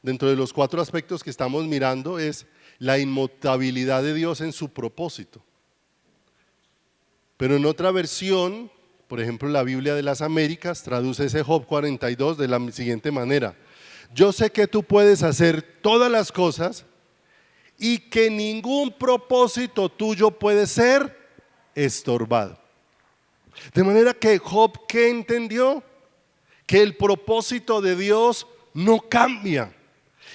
dentro de los 4 aspectos que estamos mirando, es la inmutabilidad de Dios en su propósito. Pero en otra versión, por ejemplo la Biblia de las Américas, traduce ese Job 42 de la siguiente manera: yo sé que tú puedes hacer todas las cosas y que ningún propósito tuyo puede ser estorbado. De manera que Job, ¿qué entendió? Que el propósito de Dios no cambia.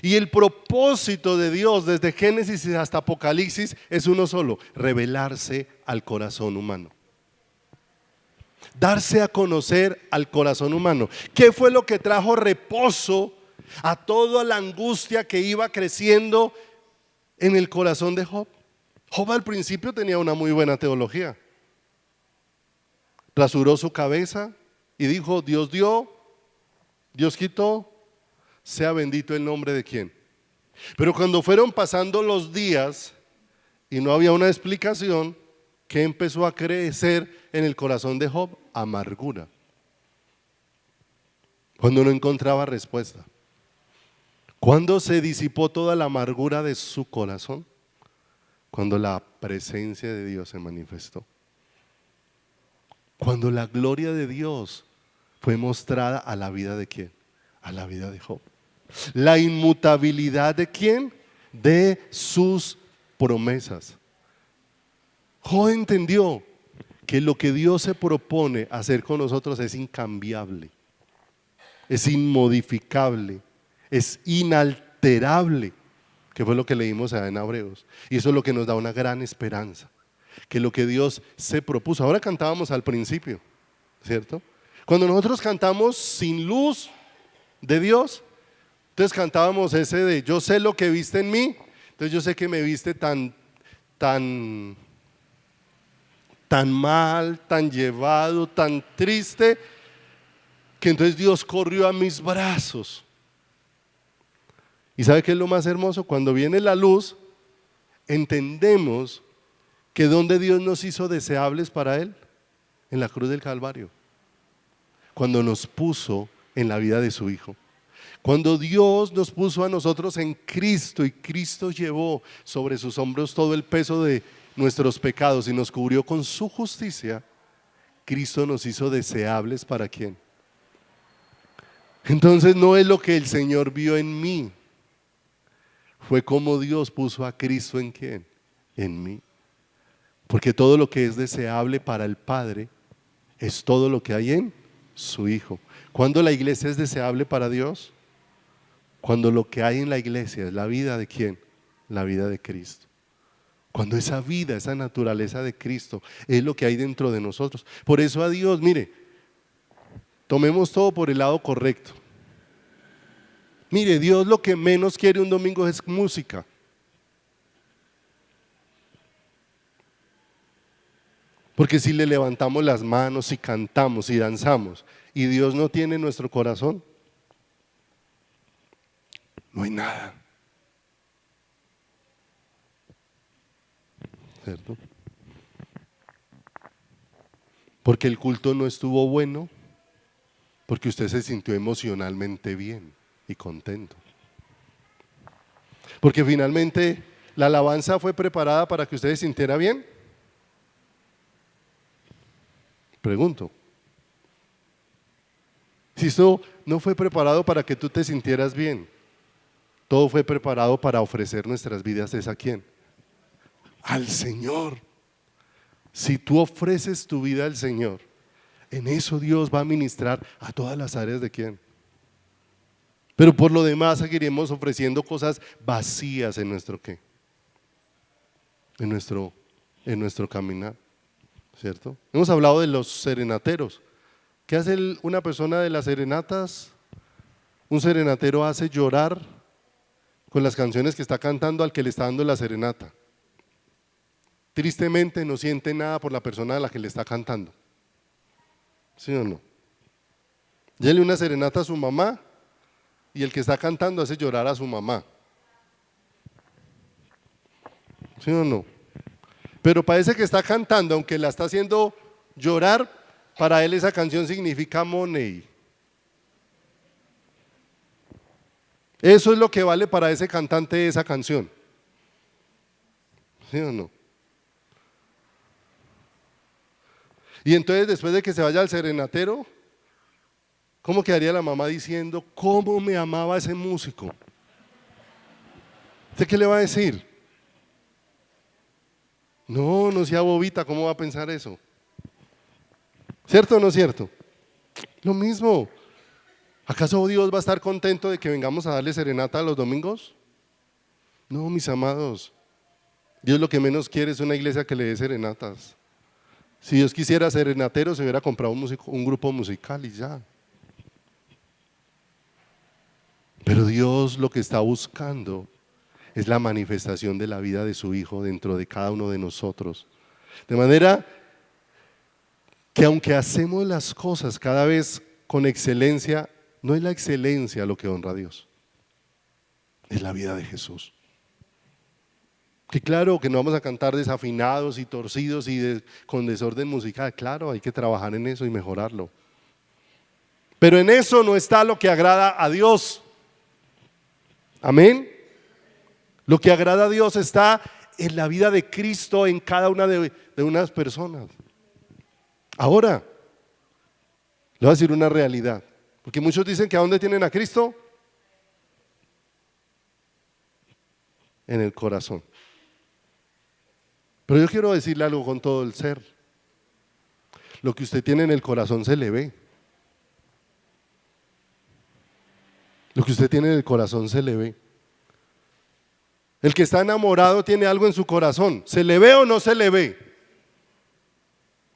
Y el propósito de Dios desde Génesis hasta Apocalipsis es uno solo: revelarse al corazón humano. Darse a conocer al corazón humano. ¿Qué fue lo que trajo reposo a toda la angustia que iba creciendo en el corazón de Job? Job al principio tenía una muy buena teología. Rasuró su cabeza y dijo: Dios dio, Dios quitó, sea bendito el nombre de quién. Pero cuando fueron pasando los días y no había una explicación, ¿qué empezó a crecer en el corazón de Job? Amargura. Cuando no encontraba respuesta. ¿Cuándo se disipó toda la amargura de su corazón? Cuando la presencia de Dios se manifestó. Cuando la gloria de Dios fue mostrada a la vida de quién? A la vida de Job. La inmutabilidad de quién? De sus promesas. Job entendió que lo que Dios se propone hacer con nosotros es incambiable, es inmodificable, es inalterable, que fue lo que leímos allá en Hebreos. Y eso es lo que nos da una gran esperanza, que lo que Dios se propuso. Ahora cantábamos al principio, ¿cierto? Cuando nosotros cantamos sin luz de Dios, entonces cantábamos ese de: yo sé lo que viste en mí. Entonces yo sé que me viste tan mal, tan llevado, tan triste, que entonces Dios corrió a mis brazos. ¿Y sabe qué es lo más hermoso? Cuando viene la luz, entendemos que donde Dios nos hizo deseables para Él, en la cruz del Calvario, cuando nos puso en la vida de su Hijo. Cuando Dios nos puso a nosotros en Cristo y Cristo llevó sobre sus hombros todo el peso de nuestros pecados y nos cubrió con su justicia, Cristo nos hizo deseables ¿para quién? Entonces no es lo que el Señor vio en mí, fue como Dios puso a Cristo ¿en quién? En mí. Porque todo lo que es deseable para el Padre es todo lo que hay en su Hijo. ¿Cuándo la iglesia es deseable para Dios? Cuando lo que hay en la iglesia es la vida de ¿quién? La vida de Cristo. Cuando esa vida, esa naturaleza de Cristo es lo que hay dentro de nosotros. Por eso a Dios, mire, tomemos todo por el lado correcto. Mire, Dios lo que menos quiere un domingo es música. Porque si le levantamos las manos, si cantamos, si danzamos, y Dios no tiene nuestro corazón, no hay nada. ¿Cierto? Porque el culto no estuvo bueno, porque usted se sintió emocionalmente bien y contento. Porque finalmente la alabanza fue preparada para que usted se sintiera bien. Pregunto. Si esto no fue preparado para que tú te sintieras bien, todo fue preparado para ofrecer nuestras vidas. ¿Es a quién? Al Señor. Si tú ofreces tu vida al Señor, en eso Dios va a ministrar a todas las áreas de quién. Pero por lo demás seguiremos ofreciendo cosas vacías en nuestro qué, en nuestro caminar, ¿cierto? Hemos hablado de los serenateros. ¿Qué hace una persona de las serenatas? Un serenatero hace llorar con las canciones que está cantando al que le está dando la serenata. Tristemente no siente nada por la persona a la que le está cantando. ¿Sí o no? Dele una serenata a su mamá y el que está cantando hace llorar a su mamá. ¿Sí o no? Pero parece que está cantando, aunque la está haciendo llorar, para él esa canción significa money. Eso es lo que vale para ese cantante esa canción. ¿Sí o no? Y entonces después de que se vaya al serenatero, ¿cómo quedaría la mamá diciendo, cómo me amaba ese músico? ¿Usted qué le va a decir? No, no sea bobita, ¿cómo va a pensar eso? ¿Cierto o no cierto? Lo mismo. ¿Acaso Dios va a estar contento de que vengamos a darle serenata los domingos? No, mis amados. Dios lo que menos quiere es una iglesia que le dé serenatas. Si Dios quisiera serenatero, se hubiera comprado un grupo musical y ya. Pero Dios lo que está buscando es la manifestación de la vida de su Hijo dentro de cada uno de nosotros. De manera que aunque hacemos las cosas cada vez con excelencia, no es la excelencia lo que honra a Dios, es la vida de Jesús. Que claro que no vamos a cantar desafinados y torcidos y con desorden musical, claro, hay que trabajar en eso y mejorarlo. Pero en eso no está lo que agrada a Dios. Amén. Lo que agrada a Dios está en la vida de Cristo en cada una de unas personas. Ahora, le voy a decir una realidad, porque muchos dicen que ¿a dónde tienen a Cristo? En el corazón. Pero yo quiero decirle algo con todo el ser. Lo que usted tiene en el corazón se le ve. Lo que usted tiene en el corazón se le ve. El que está enamorado tiene algo en su corazón. ¿Se le ve o no se le ve?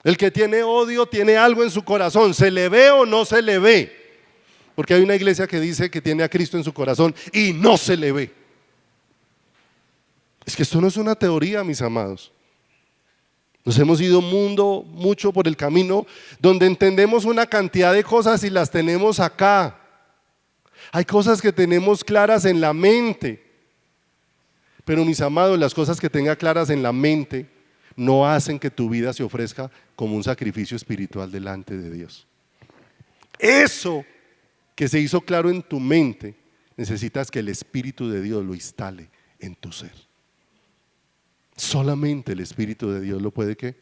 El que tiene odio tiene algo en su corazón. ¿Se le ve o no se le ve? Porque hay una iglesia que dice que tiene a Cristo en su corazón y no se le ve. Es que esto no es una teoría, mis amados. Nos hemos ido mucho por el camino donde entendemos una cantidad de cosas y las tenemos acá. Hay cosas que tenemos claras en la mente, pero mis amados, las cosas que tenga claras en la mente no hacen que tu vida se ofrezca como un sacrificio espiritual delante de Dios. Eso que se hizo claro en tu mente, necesitas que el Espíritu de Dios lo instale en tu ser. Solamente el Espíritu de Dios lo puede ¿qué?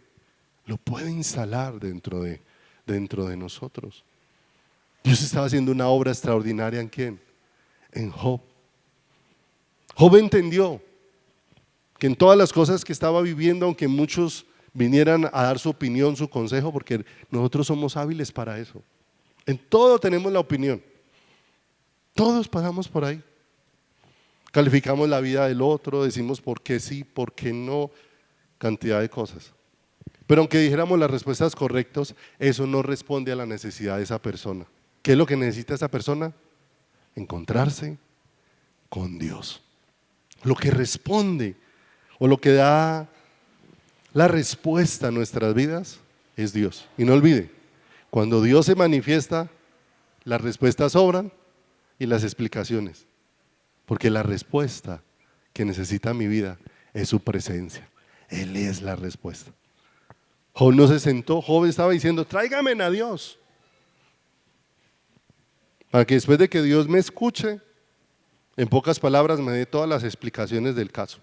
Lo puede instalar dentro de nosotros. Dios estaba haciendo una obra extraordinaria ¿en quién? En Job. Job entendió que en todas las cosas que estaba viviendo, aunque muchos vinieran a dar su opinión, su consejo, porque nosotros somos hábiles para eso. En todo tenemos la opinión. Todos pasamos por ahí. Calificamos la vida del otro, decimos por qué sí, por qué no, cantidad de cosas. Pero aunque dijéramos las respuestas correctas, eso no responde a la necesidad de esa persona. ¿Qué es lo que necesita esa persona? Encontrarse con Dios. Lo que responde o lo que da la respuesta a nuestras vidas es Dios. Y no olvide, cuando Dios se manifiesta, las respuestas sobran y las explicaciones. Porque la respuesta que necesita mi vida es su presencia. Él es la respuesta. Job no se sentó, Job estaba diciendo, tráigame a Dios. Para que después de que Dios me escuche, en pocas palabras me dé todas las explicaciones del caso.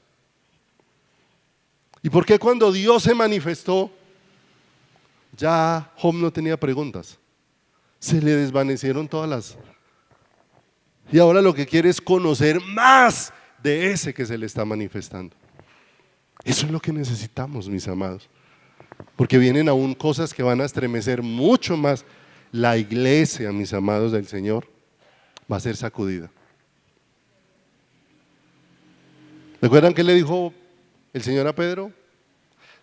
¿Y por qué cuando Dios se manifestó, ya Job no tenía preguntas? Se le desvanecieron todas las... Y ahora lo que quiere es conocer más de ese que se le está manifestando. Eso es lo que necesitamos, mis amados. Porque vienen aún cosas que van a estremecer mucho más. La iglesia, mis amados del Señor, va a ser sacudida. ¿Recuerdan qué le dijo el Señor a Pedro?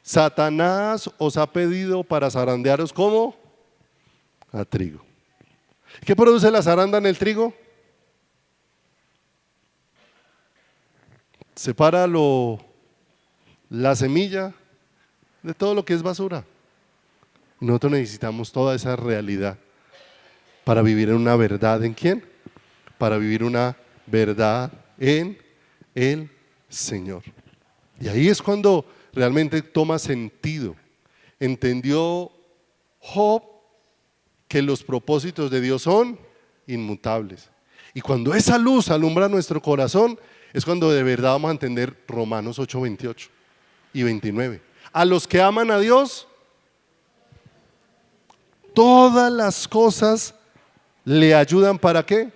Satanás os ha pedido para zarandearos ¿cómo? A trigo. ¿Qué produce la zaranda en el trigo? Separa la semilla de todo lo que es basura. Nosotros necesitamos toda esa realidad para vivir en una verdad. ¿En quién? Para vivir una verdad en el Señor. Y ahí es cuando realmente toma sentido. Entendió Job que los propósitos de Dios son inmutables. Y cuando esa luz alumbra nuestro corazón, es cuando de verdad vamos a entender Romanos 8, 28 y 29. A los que aman a Dios, todas las cosas le ayudan ¿para qué?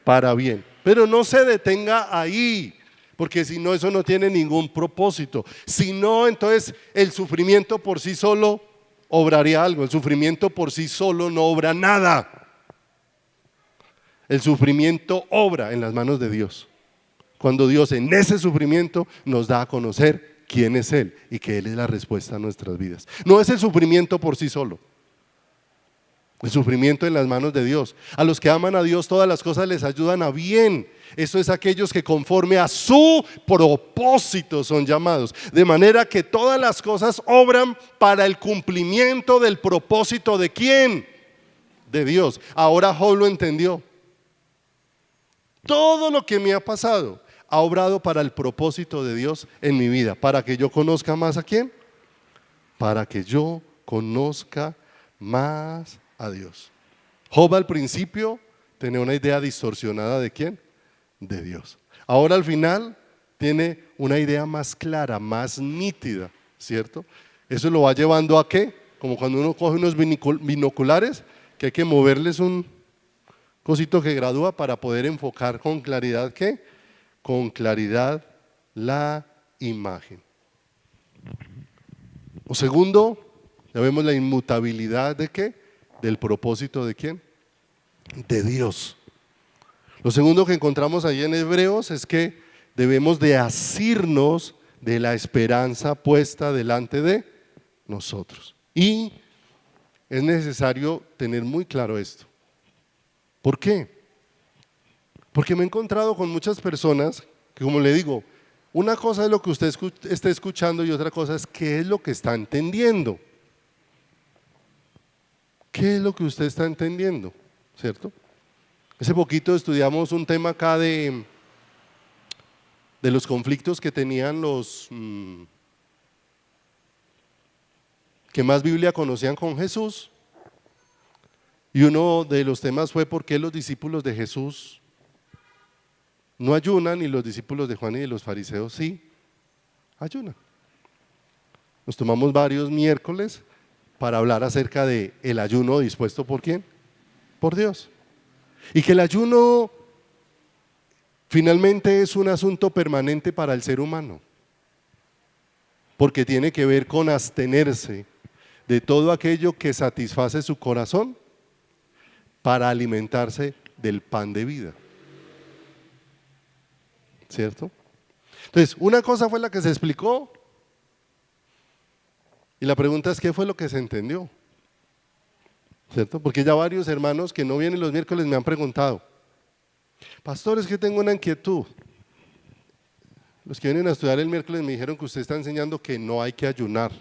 Para bien. Pero no se detenga ahí, porque si no, eso no tiene ningún propósito. Si no, entonces el sufrimiento por sí solo obraría algo. El sufrimiento por sí solo no obra nada. El sufrimiento obra en las manos de Dios. Cuando Dios en ese sufrimiento nos da a conocer quién es Él y que Él es la respuesta a nuestras vidas. No es el sufrimiento por sí solo. El sufrimiento en las manos de Dios. A los que aman a Dios todas las cosas les ayudan a bien. Eso es aquellos que conforme a su propósito son llamados. De manera que todas las cosas obran para el cumplimiento del propósito ¿de quién? De Dios. Ahora Job lo entendió. Todo lo que me ha pasado ha obrado para el propósito de Dios en mi vida. ¿Para que yo conozca más a quién? Para que yo conozca más a Dios. Job al principio tenía una idea distorsionada ¿de quién? De Dios. Ahora al final tiene una idea más clara, más nítida, ¿cierto? Eso lo va llevando a ¿qué? Como cuando uno coge unos binoculares que hay que moverles un cosito que gradúa para poder enfocar con claridad ¿qué? Con claridad la imagen. O segundo, ya vemos la inmutabilidad ¿de qué? Del propósito ¿de quién? De Dios. Lo segundo que encontramos ahí en Hebreos es que debemos de asirnos de la esperanza puesta delante de nosotros. Y es necesario tener muy claro esto. ¿Por qué? Porque me he encontrado con muchas personas que, como le digo, una cosa es lo que usted está escuchando y otra cosa es qué es lo que está entendiendo. ¿Qué es lo que usted está entendiendo? ¿Cierto? Hace poquito estudiamos un tema acá de los conflictos que tenían los que más Biblia conocían con Jesús. Y uno de los temas fue por qué los discípulos de Jesús no ayunan y los discípulos de Juan y de los fariseos sí ayunan. Nos tomamos varios miércoles para hablar acerca de el ayuno dispuesto ¿por quién? Por Dios. Y que el ayuno finalmente es un asunto permanente para el ser humano, porque tiene que ver con abstenerse de todo aquello que satisface su corazón para alimentarse del pan de vida. ¿cierto? Entonces, una cosa fue la que se explicó y la pregunta es, ¿qué fue lo que se entendió? ¿Cierto? Porque ya varios hermanos que no vienen los miércoles me han preguntado, pastor, es que tengo una inquietud. Los que vienen a estudiar el miércoles me dijeron que usted está enseñando que no hay que ayunar.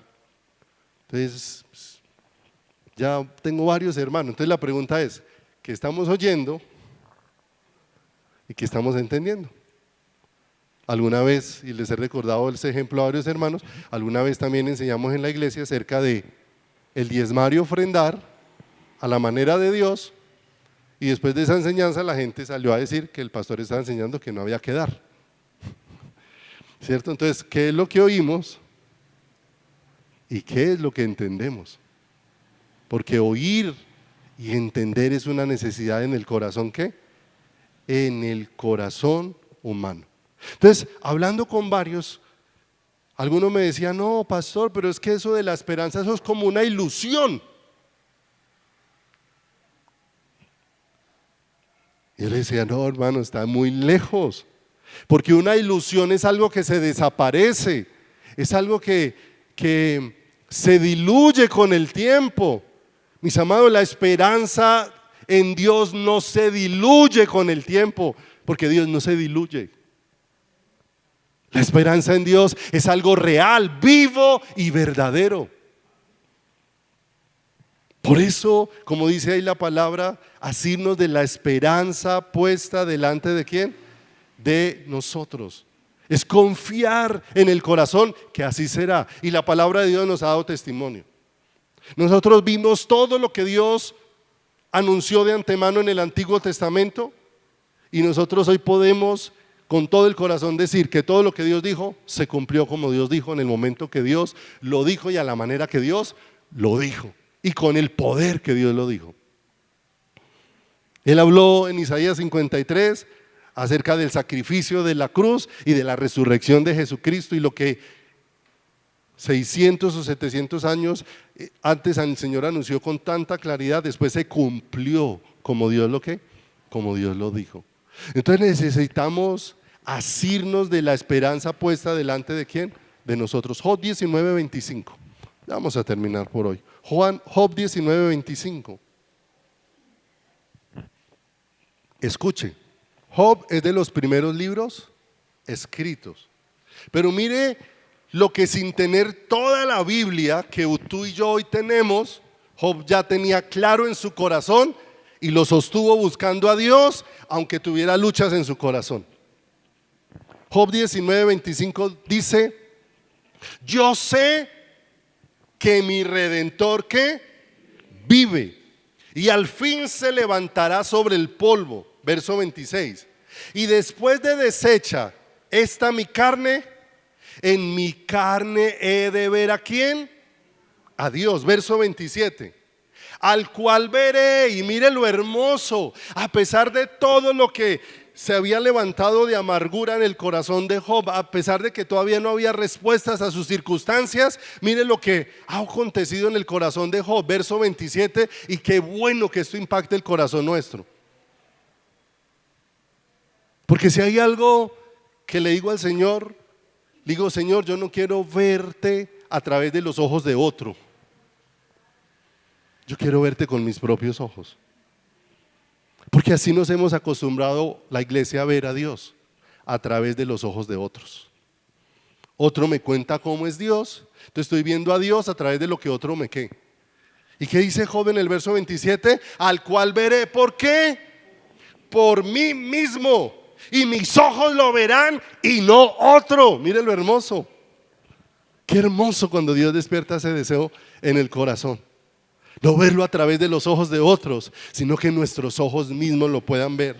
Entonces, ya tengo varios hermanos. Entonces la pregunta es, ¿qué estamos oyendo y qué estamos entendiendo? Alguna vez, y les he recordado ese ejemplo a varios hermanos, alguna vez también enseñamos en la iglesia acerca de el diezmar y ofrendar a la manera de Dios, y después de esa enseñanza la gente salió a decir que el pastor estaba enseñando que no había que dar. ¿Cierto? Entonces, ¿qué es lo que oímos y qué es lo que entendemos? Porque oír y entender es una necesidad en el corazón, ¿qué? En el corazón humano. Entonces, hablando con varios, algunos me decían, no, pastor, pero es que eso de la esperanza, eso es como una ilusión. Y yo le decía, no, hermano, está muy lejos. Porque una ilusión es algo que se desaparece, es algo que se diluye con el tiempo. Mis amados, la esperanza en Dios no se diluye con el tiempo, porque Dios no se diluye. La esperanza en Dios es algo real, vivo y verdadero. Por eso, como dice ahí la palabra, asirnos de la esperanza puesta delante de ¿quién? De nosotros. Es confiar en el corazón que así será. Y la palabra de Dios nos ha dado testimonio. Nosotros vimos todo lo que Dios anunció de antemano en el Antiguo Testamento y nosotros hoy podemos con todo el corazón decir que todo lo que Dios dijo se cumplió como Dios dijo en el momento que Dios lo dijo y a la manera que Dios lo dijo y con el poder que Dios lo dijo. Él habló en Isaías 53 acerca del sacrificio de la cruz y de la resurrección de Jesucristo y lo que 600 o 700 años antes el Señor anunció con tanta claridad, después se cumplió como Dios lo dijo. Entonces necesitamos asirnos de la esperanza puesta delante de ¿quién? De nosotros. Job 19:25. Vamos a terminar por hoy. Job 19:25. Escuche, Job es de los primeros libros escritos. Pero mire lo que sin tener toda la Biblia que tú y yo hoy tenemos, Job ya tenía claro en su corazón y lo sostuvo buscando a Dios, aunque tuviera luchas en su corazón. Job 19:25 dice, yo sé que mi Redentor ¿qué? Vive y al fin se levantará sobre el polvo. Verso 26. Y después de deshecha esta mi carne, en mi carne he de ver ¿a quién? A Dios. Verso 27. Al cual veré, y mire lo hermoso, a pesar de todo lo que se había levantado de amargura en el corazón de Job, a pesar de que todavía no había respuestas a sus circunstancias, mire lo que ha acontecido en el corazón de Job, verso 27, y qué bueno que esto impacte el corazón nuestro. Porque si hay algo que le digo al Señor, digo, Señor, yo no quiero verte a través de los ojos de otro. Yo quiero verte con mis propios ojos. Porque así nos hemos acostumbrado la iglesia a ver a Dios a través de los ojos de otros. Otro me cuenta cómo es Dios, entonces estoy viendo a Dios a través de lo que otro me qué. ¿Y qué dice Job en el verso 27? Al cual veré, ¿por qué? Por mí mismo, y mis ojos lo verán y no otro. Mire lo hermoso. Qué hermoso cuando Dios despierta ese deseo en el corazón. No verlo a través de los ojos de otros, sino que nuestros ojos mismos lo puedan ver.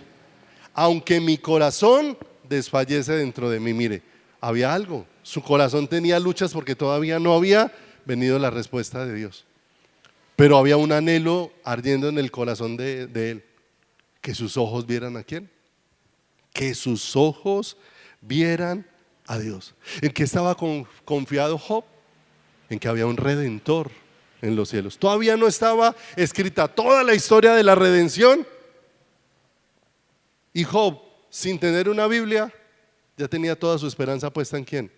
Aunque mi corazón desfallece dentro de mí. Mire, había algo. Su corazón tenía luchas porque todavía no había venido la respuesta de Dios. Pero había un anhelo ardiendo en el corazón de él. Que sus ojos vieran ¿a quién? Que sus ojos vieran a Dios. ¿En qué estaba confiado Job? En que había un redentor en los cielos. Todavía no estaba escrita toda la historia de la redención. Y Job, sin tener una Biblia, ya tenía toda su esperanza puesta en quién.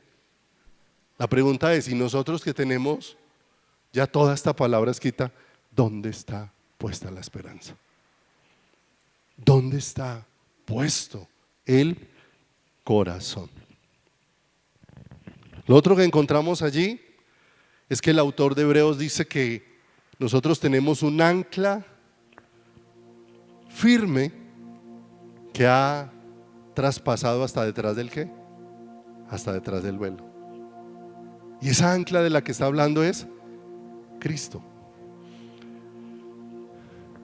La pregunta es, ¿y nosotros que tenemos ya toda esta palabra escrita, dónde está puesta la esperanza? ¿Dónde está puesto el corazón? Lo otro que encontramos allí es que el autor de Hebreos dice que nosotros tenemos un ancla firme que ha traspasado hasta detrás del ¿qué? Hasta detrás del velo. Y esa ancla de la que está hablando es Cristo.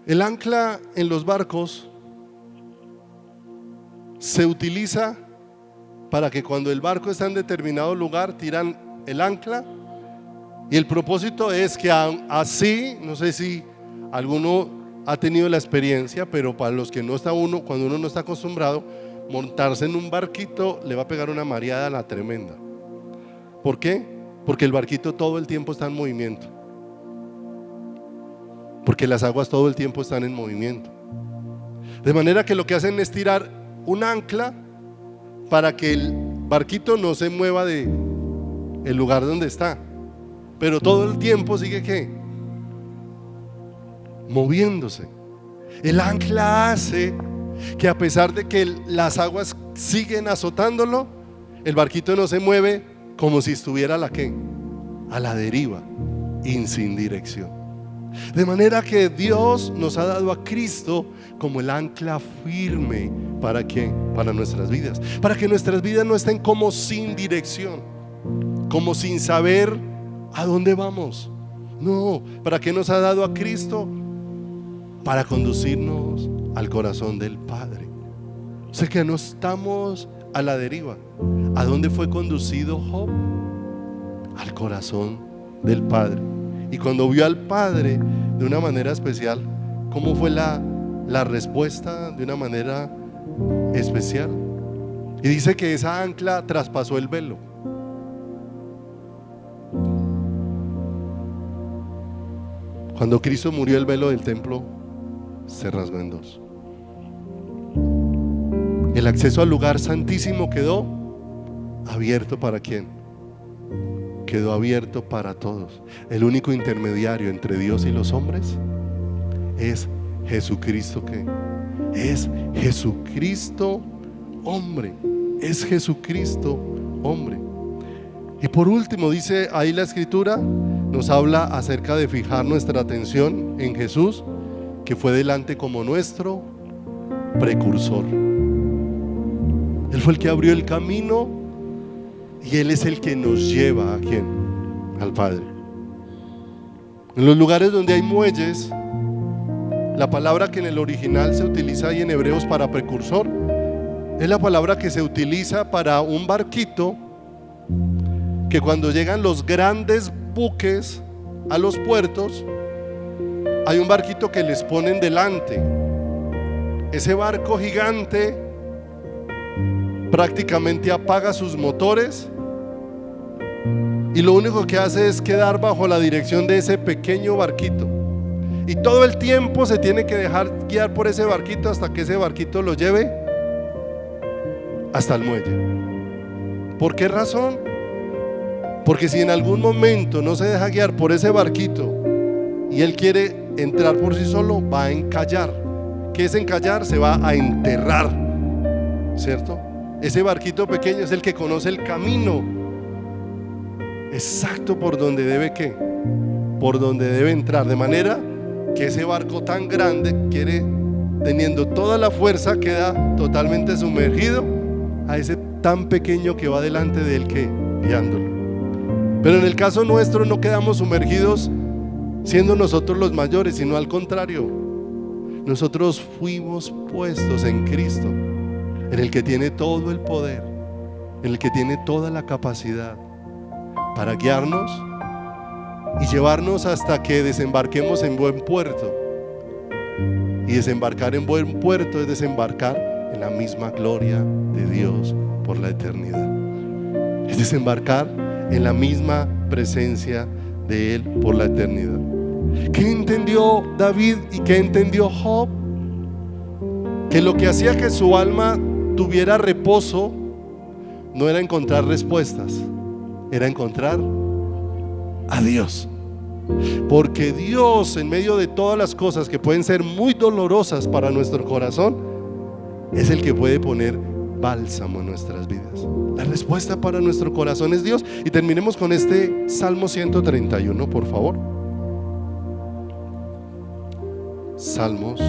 El ancla en los barcos se utiliza para que cuando el barco está en determinado lugar tiran el ancla, y el propósito es que así, no sé si alguno ha tenido la experiencia, pero para los que no está uno, cuando uno no está acostumbrado, montarse en un barquito le va a pegar una mareada la tremenda. ¿Por qué? Porque el barquito todo el tiempo está en movimiento, porque las aguas todo el tiempo están en movimiento, de manera que lo que hacen es tirar un ancla para que el barquito no se mueva de el lugar donde está, pero todo el tiempo sigue ¿qué? Moviéndose. El ancla hace que a pesar de que las aguas siguen azotándolo, el barquito no se mueve como si estuviera a la ¿qué? A la deriva y sin dirección. De manera que Dios nos ha dado a Cristo como el ancla firme. ¿Para qué? Para nuestras vidas. Para que nuestras vidas no estén como sin dirección, como sin saber a dónde vamos. No, ¿para qué nos ha dado a Cristo? Para conducirnos al corazón del Padre. O sea que no estamos a la deriva. ¿A dónde fue conducido Job? Al corazón del Padre. Y cuando vio al Padre de una manera especial, ¿cómo fue la respuesta? De una manera especial. Y dice que esa ancla traspasó el velo. Cuando Cristo murió, el velo del templo se rasgó en dos. El acceso al lugar santísimo quedó abierto. ¿Para quién? Quedó abierto para todos. El único intermediario entre Dios y los hombres es Jesucristo. ¿Qué? Es Jesucristo hombre. Es Jesucristo hombre. Y por último dice ahí la escritura, nos habla acerca de fijar nuestra atención en Jesús, que fue delante como nuestro precursor. Él fue el que abrió el camino y Él es el que nos lleva ¿a quién? Al Padre. En los lugares donde hay muelles, la palabra que en el original se utiliza ahí en Hebreos para precursor es la palabra que se utiliza para un barquito que cuando llegan los grandes buques a los puertos, hay un barquito que les ponen delante. Ese barco gigante prácticamente apaga sus motores y lo único que hace es quedar bajo la dirección de ese pequeño barquito, y todo el tiempo se tiene que dejar guiar por ese barquito hasta que ese barquito lo lleve hasta el muelle. ¿Por qué razón? Porque si en algún momento no se deja guiar por ese barquito y él quiere entrar por sí solo, va a encallar. ¿Qué es encallar? Se va a enterrar, ¿cierto? Ese barquito pequeño es el que conoce el camino exacto por donde debe ¿qué? Por donde debe entrar, de manera que ese barco tan grande teniendo toda la fuerza, queda totalmente sumergido a ese tan pequeño que va delante de él, que guiándolo. Pero en el caso nuestro no quedamos sumergidos siendo nosotros los mayores, sino al contrario, nosotros fuimos puestos en Cristo, en el que tiene todo el poder, en el que tiene toda la capacidad para guiarnos y llevarnos hasta que desembarquemos en buen puerto. Y desembarcar en buen puerto es desembarcar en la misma gloria de Dios por la eternidad. Es desembarcar en la misma presencia de Él por la eternidad. ¿Qué entendió David y qué entendió Job? Que lo que hacía que su alma tuviera reposo no era encontrar respuestas, era encontrar a Dios. Porque Dios, en medio de todas las cosas que pueden ser muy dolorosas para nuestro corazón, es el que puede poner bálsamo en nuestras vidas. La respuesta para nuestro corazón es Dios. Y terminemos con este Salmo 131, por favor. Salmos.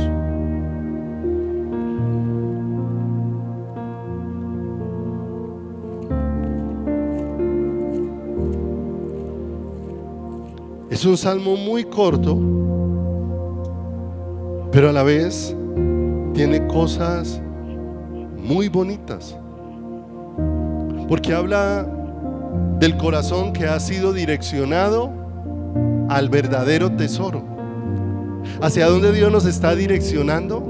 Es un salmo muy corto, pero a la vez tiene cosas muy bonitas, porque habla del corazón que ha sido direccionado al verdadero tesoro. ¿Hacia dónde Dios nos está direccionando?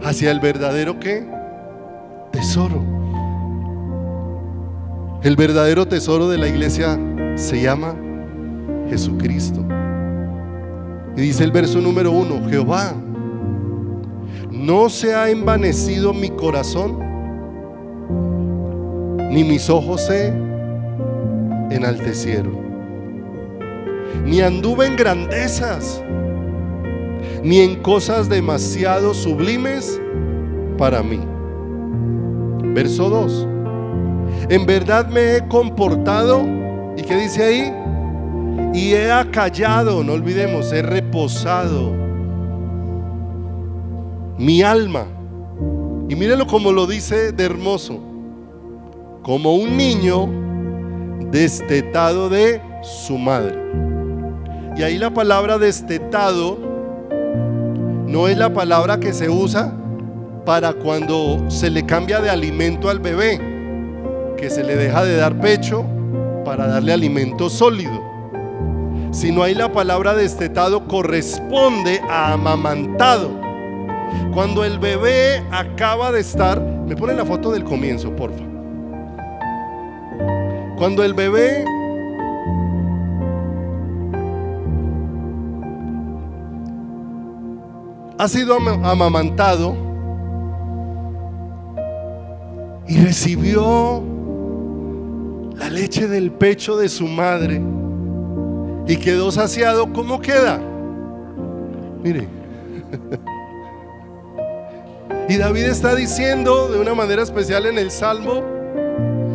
Hacia el verdadero ¿qué? Tesoro. El verdadero tesoro de la iglesia se llama Jesucristo. Y dice el verso número 1: Jehová, no se ha envanecido mi corazón, ni mis ojos se enaltecieron, ni anduve en grandezas, ni en cosas demasiado sublimes para mí. Verso 2: en verdad me he comportado, ¿y qué dice ahí? Y he acallado, no olvidemos, he reposado mi alma. Y mírenlo como lo dice de hermoso: como un niño destetado de su madre. Y ahí la palabra destetado no es la palabra que se usa para cuando se le cambia de alimento al bebé, que se le deja de dar pecho para darle alimento sólido, sino ahí la palabra destetado corresponde a amamantado. Cuando el bebé acaba de estar, me ponen la foto del comienzo, porfa. Cuando el bebé ha sido amamantado y recibió la leche del pecho de su madre y quedó saciado, ¿cómo queda? Mire. Y David está diciendo de una manera especial en el Salmo: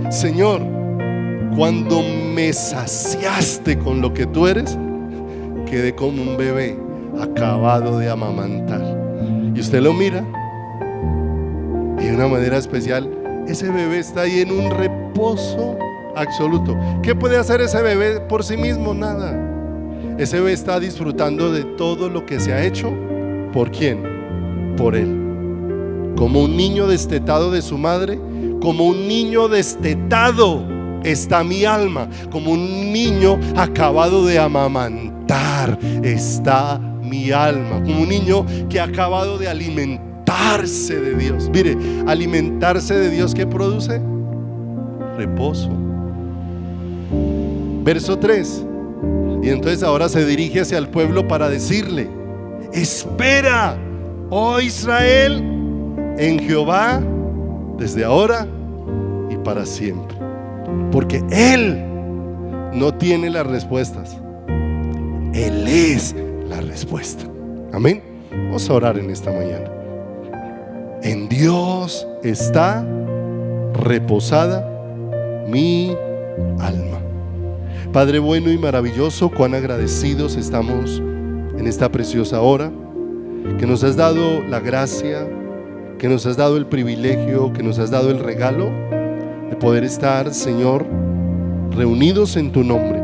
Señor, cuando me saciaste con lo que tú eres, quedé como un bebé acabado de amamantar. Y usted lo mira y de una manera especial ese bebé está ahí en un reposo absoluto. ¿Qué puede hacer ese bebé por sí mismo? Nada. Ese bebé está disfrutando de todo lo que se ha hecho. ¿Por quién? Por él. Como un niño destetado de su madre, como un niño destetado está mi alma, como un niño acabado de amamantar está mi alma, como un niño que ha acabado de alimentarse de Dios. Mire, alimentarse de Dios, ¿qué produce? Reposo. Verso 3: y entonces ahora se dirige hacia el pueblo para decirle: espera, oh Israel, en Jehová desde ahora y para siempre, porque Él no tiene las respuestas, Él es la respuesta. Amén. Vamos a orar en esta mañana. En Dios está reposada mi alma. Padre bueno y maravilloso, cuán agradecidos estamos en esta preciosa hora, que nos has dado la gracia, que nos has dado el privilegio, que nos has dado el regalo de poder estar, Señor, reunidos en tu nombre.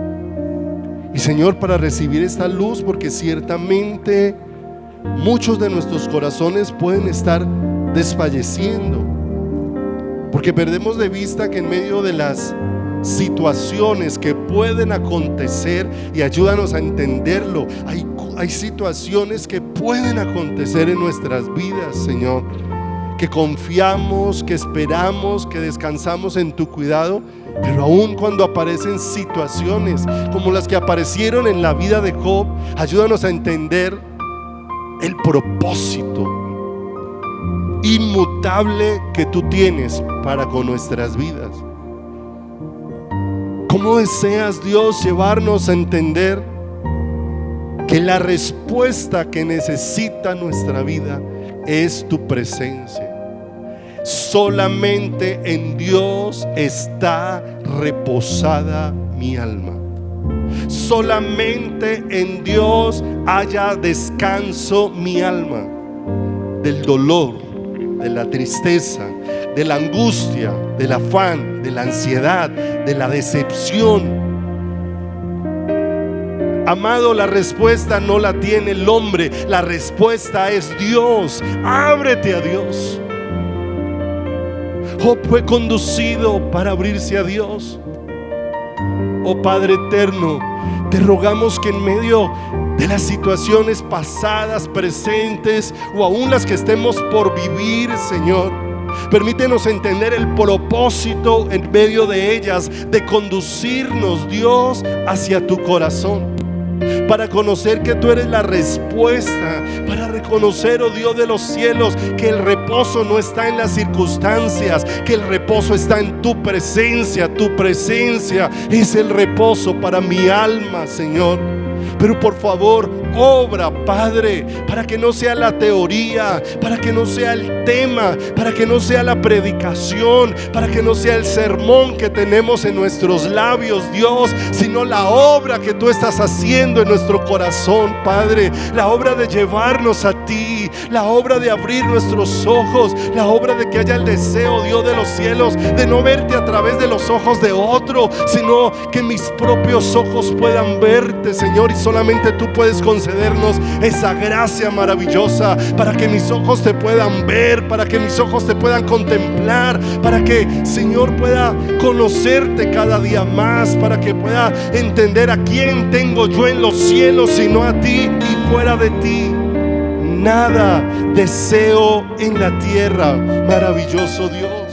Y Señor, para recibir esta luz, porque ciertamente muchos de nuestros corazones pueden estar desfalleciendo, porque perdemos de vista que en medio de las situaciones que pueden acontecer, y ayúdanos a entenderlo, hay situaciones que pueden acontecer en nuestras vidas, Señor, que confiamos, que esperamos, que descansamos en tu cuidado, pero aún cuando aparecen situaciones como las que aparecieron en la vida de Job, ayúdanos a entender el propósito inmutable que tú tienes para con nuestras vidas. ¿Cómo deseas, Dios, llevarnos a entender que la respuesta que necesita nuestra vida es tu presencia? Solamente en Dios está reposada mi alma. Solamente en Dios haya descanso mi alma del dolor, de la tristeza, de la angustia, del afán, de la ansiedad, de la decepción. Amado, la respuesta no la tiene el hombre, la respuesta es Dios. Ábrete a Dios. Job fue conducido para abrirse a Dios. Oh Padre eterno, te rogamos que en medio de las situaciones pasadas, presentes o aún las que estemos por vivir, Señor, permítenos entender el propósito en medio de ellas, de conducirnos, Dios, hacia tu corazón, para conocer que tú eres la respuesta, para reconocer, oh Dios de los cielos, que el reposo no está en las circunstancias, que el reposo está en tu presencia. Tu presencia es el reposo para mi alma, Señor. Pero por favor, obra, Padre, para que no sea la teoría, para que no sea el tema, para que no sea la predicación, para que no sea el sermón que tenemos en nuestros labios, Dios, sino la obra que tú estás haciendo en nuestro corazón, Padre. La obra de llevarnos a ti, la obra de abrir nuestros ojos, la obra de que haya el deseo, Dios de los cielos, de no verte a través de los ojos de otro, sino que mis propios ojos puedan verte, Señor, y solamente tú puedes concedernos esa gracia maravillosa para que mis ojos te puedan ver, para que mis ojos te puedan contemplar, para que, Señor, pueda conocerte cada día más, para que pueda entender a quién tengo yo en los cielos sino a ti, y fuera de ti nada deseo en la tierra. Maravilloso Dios.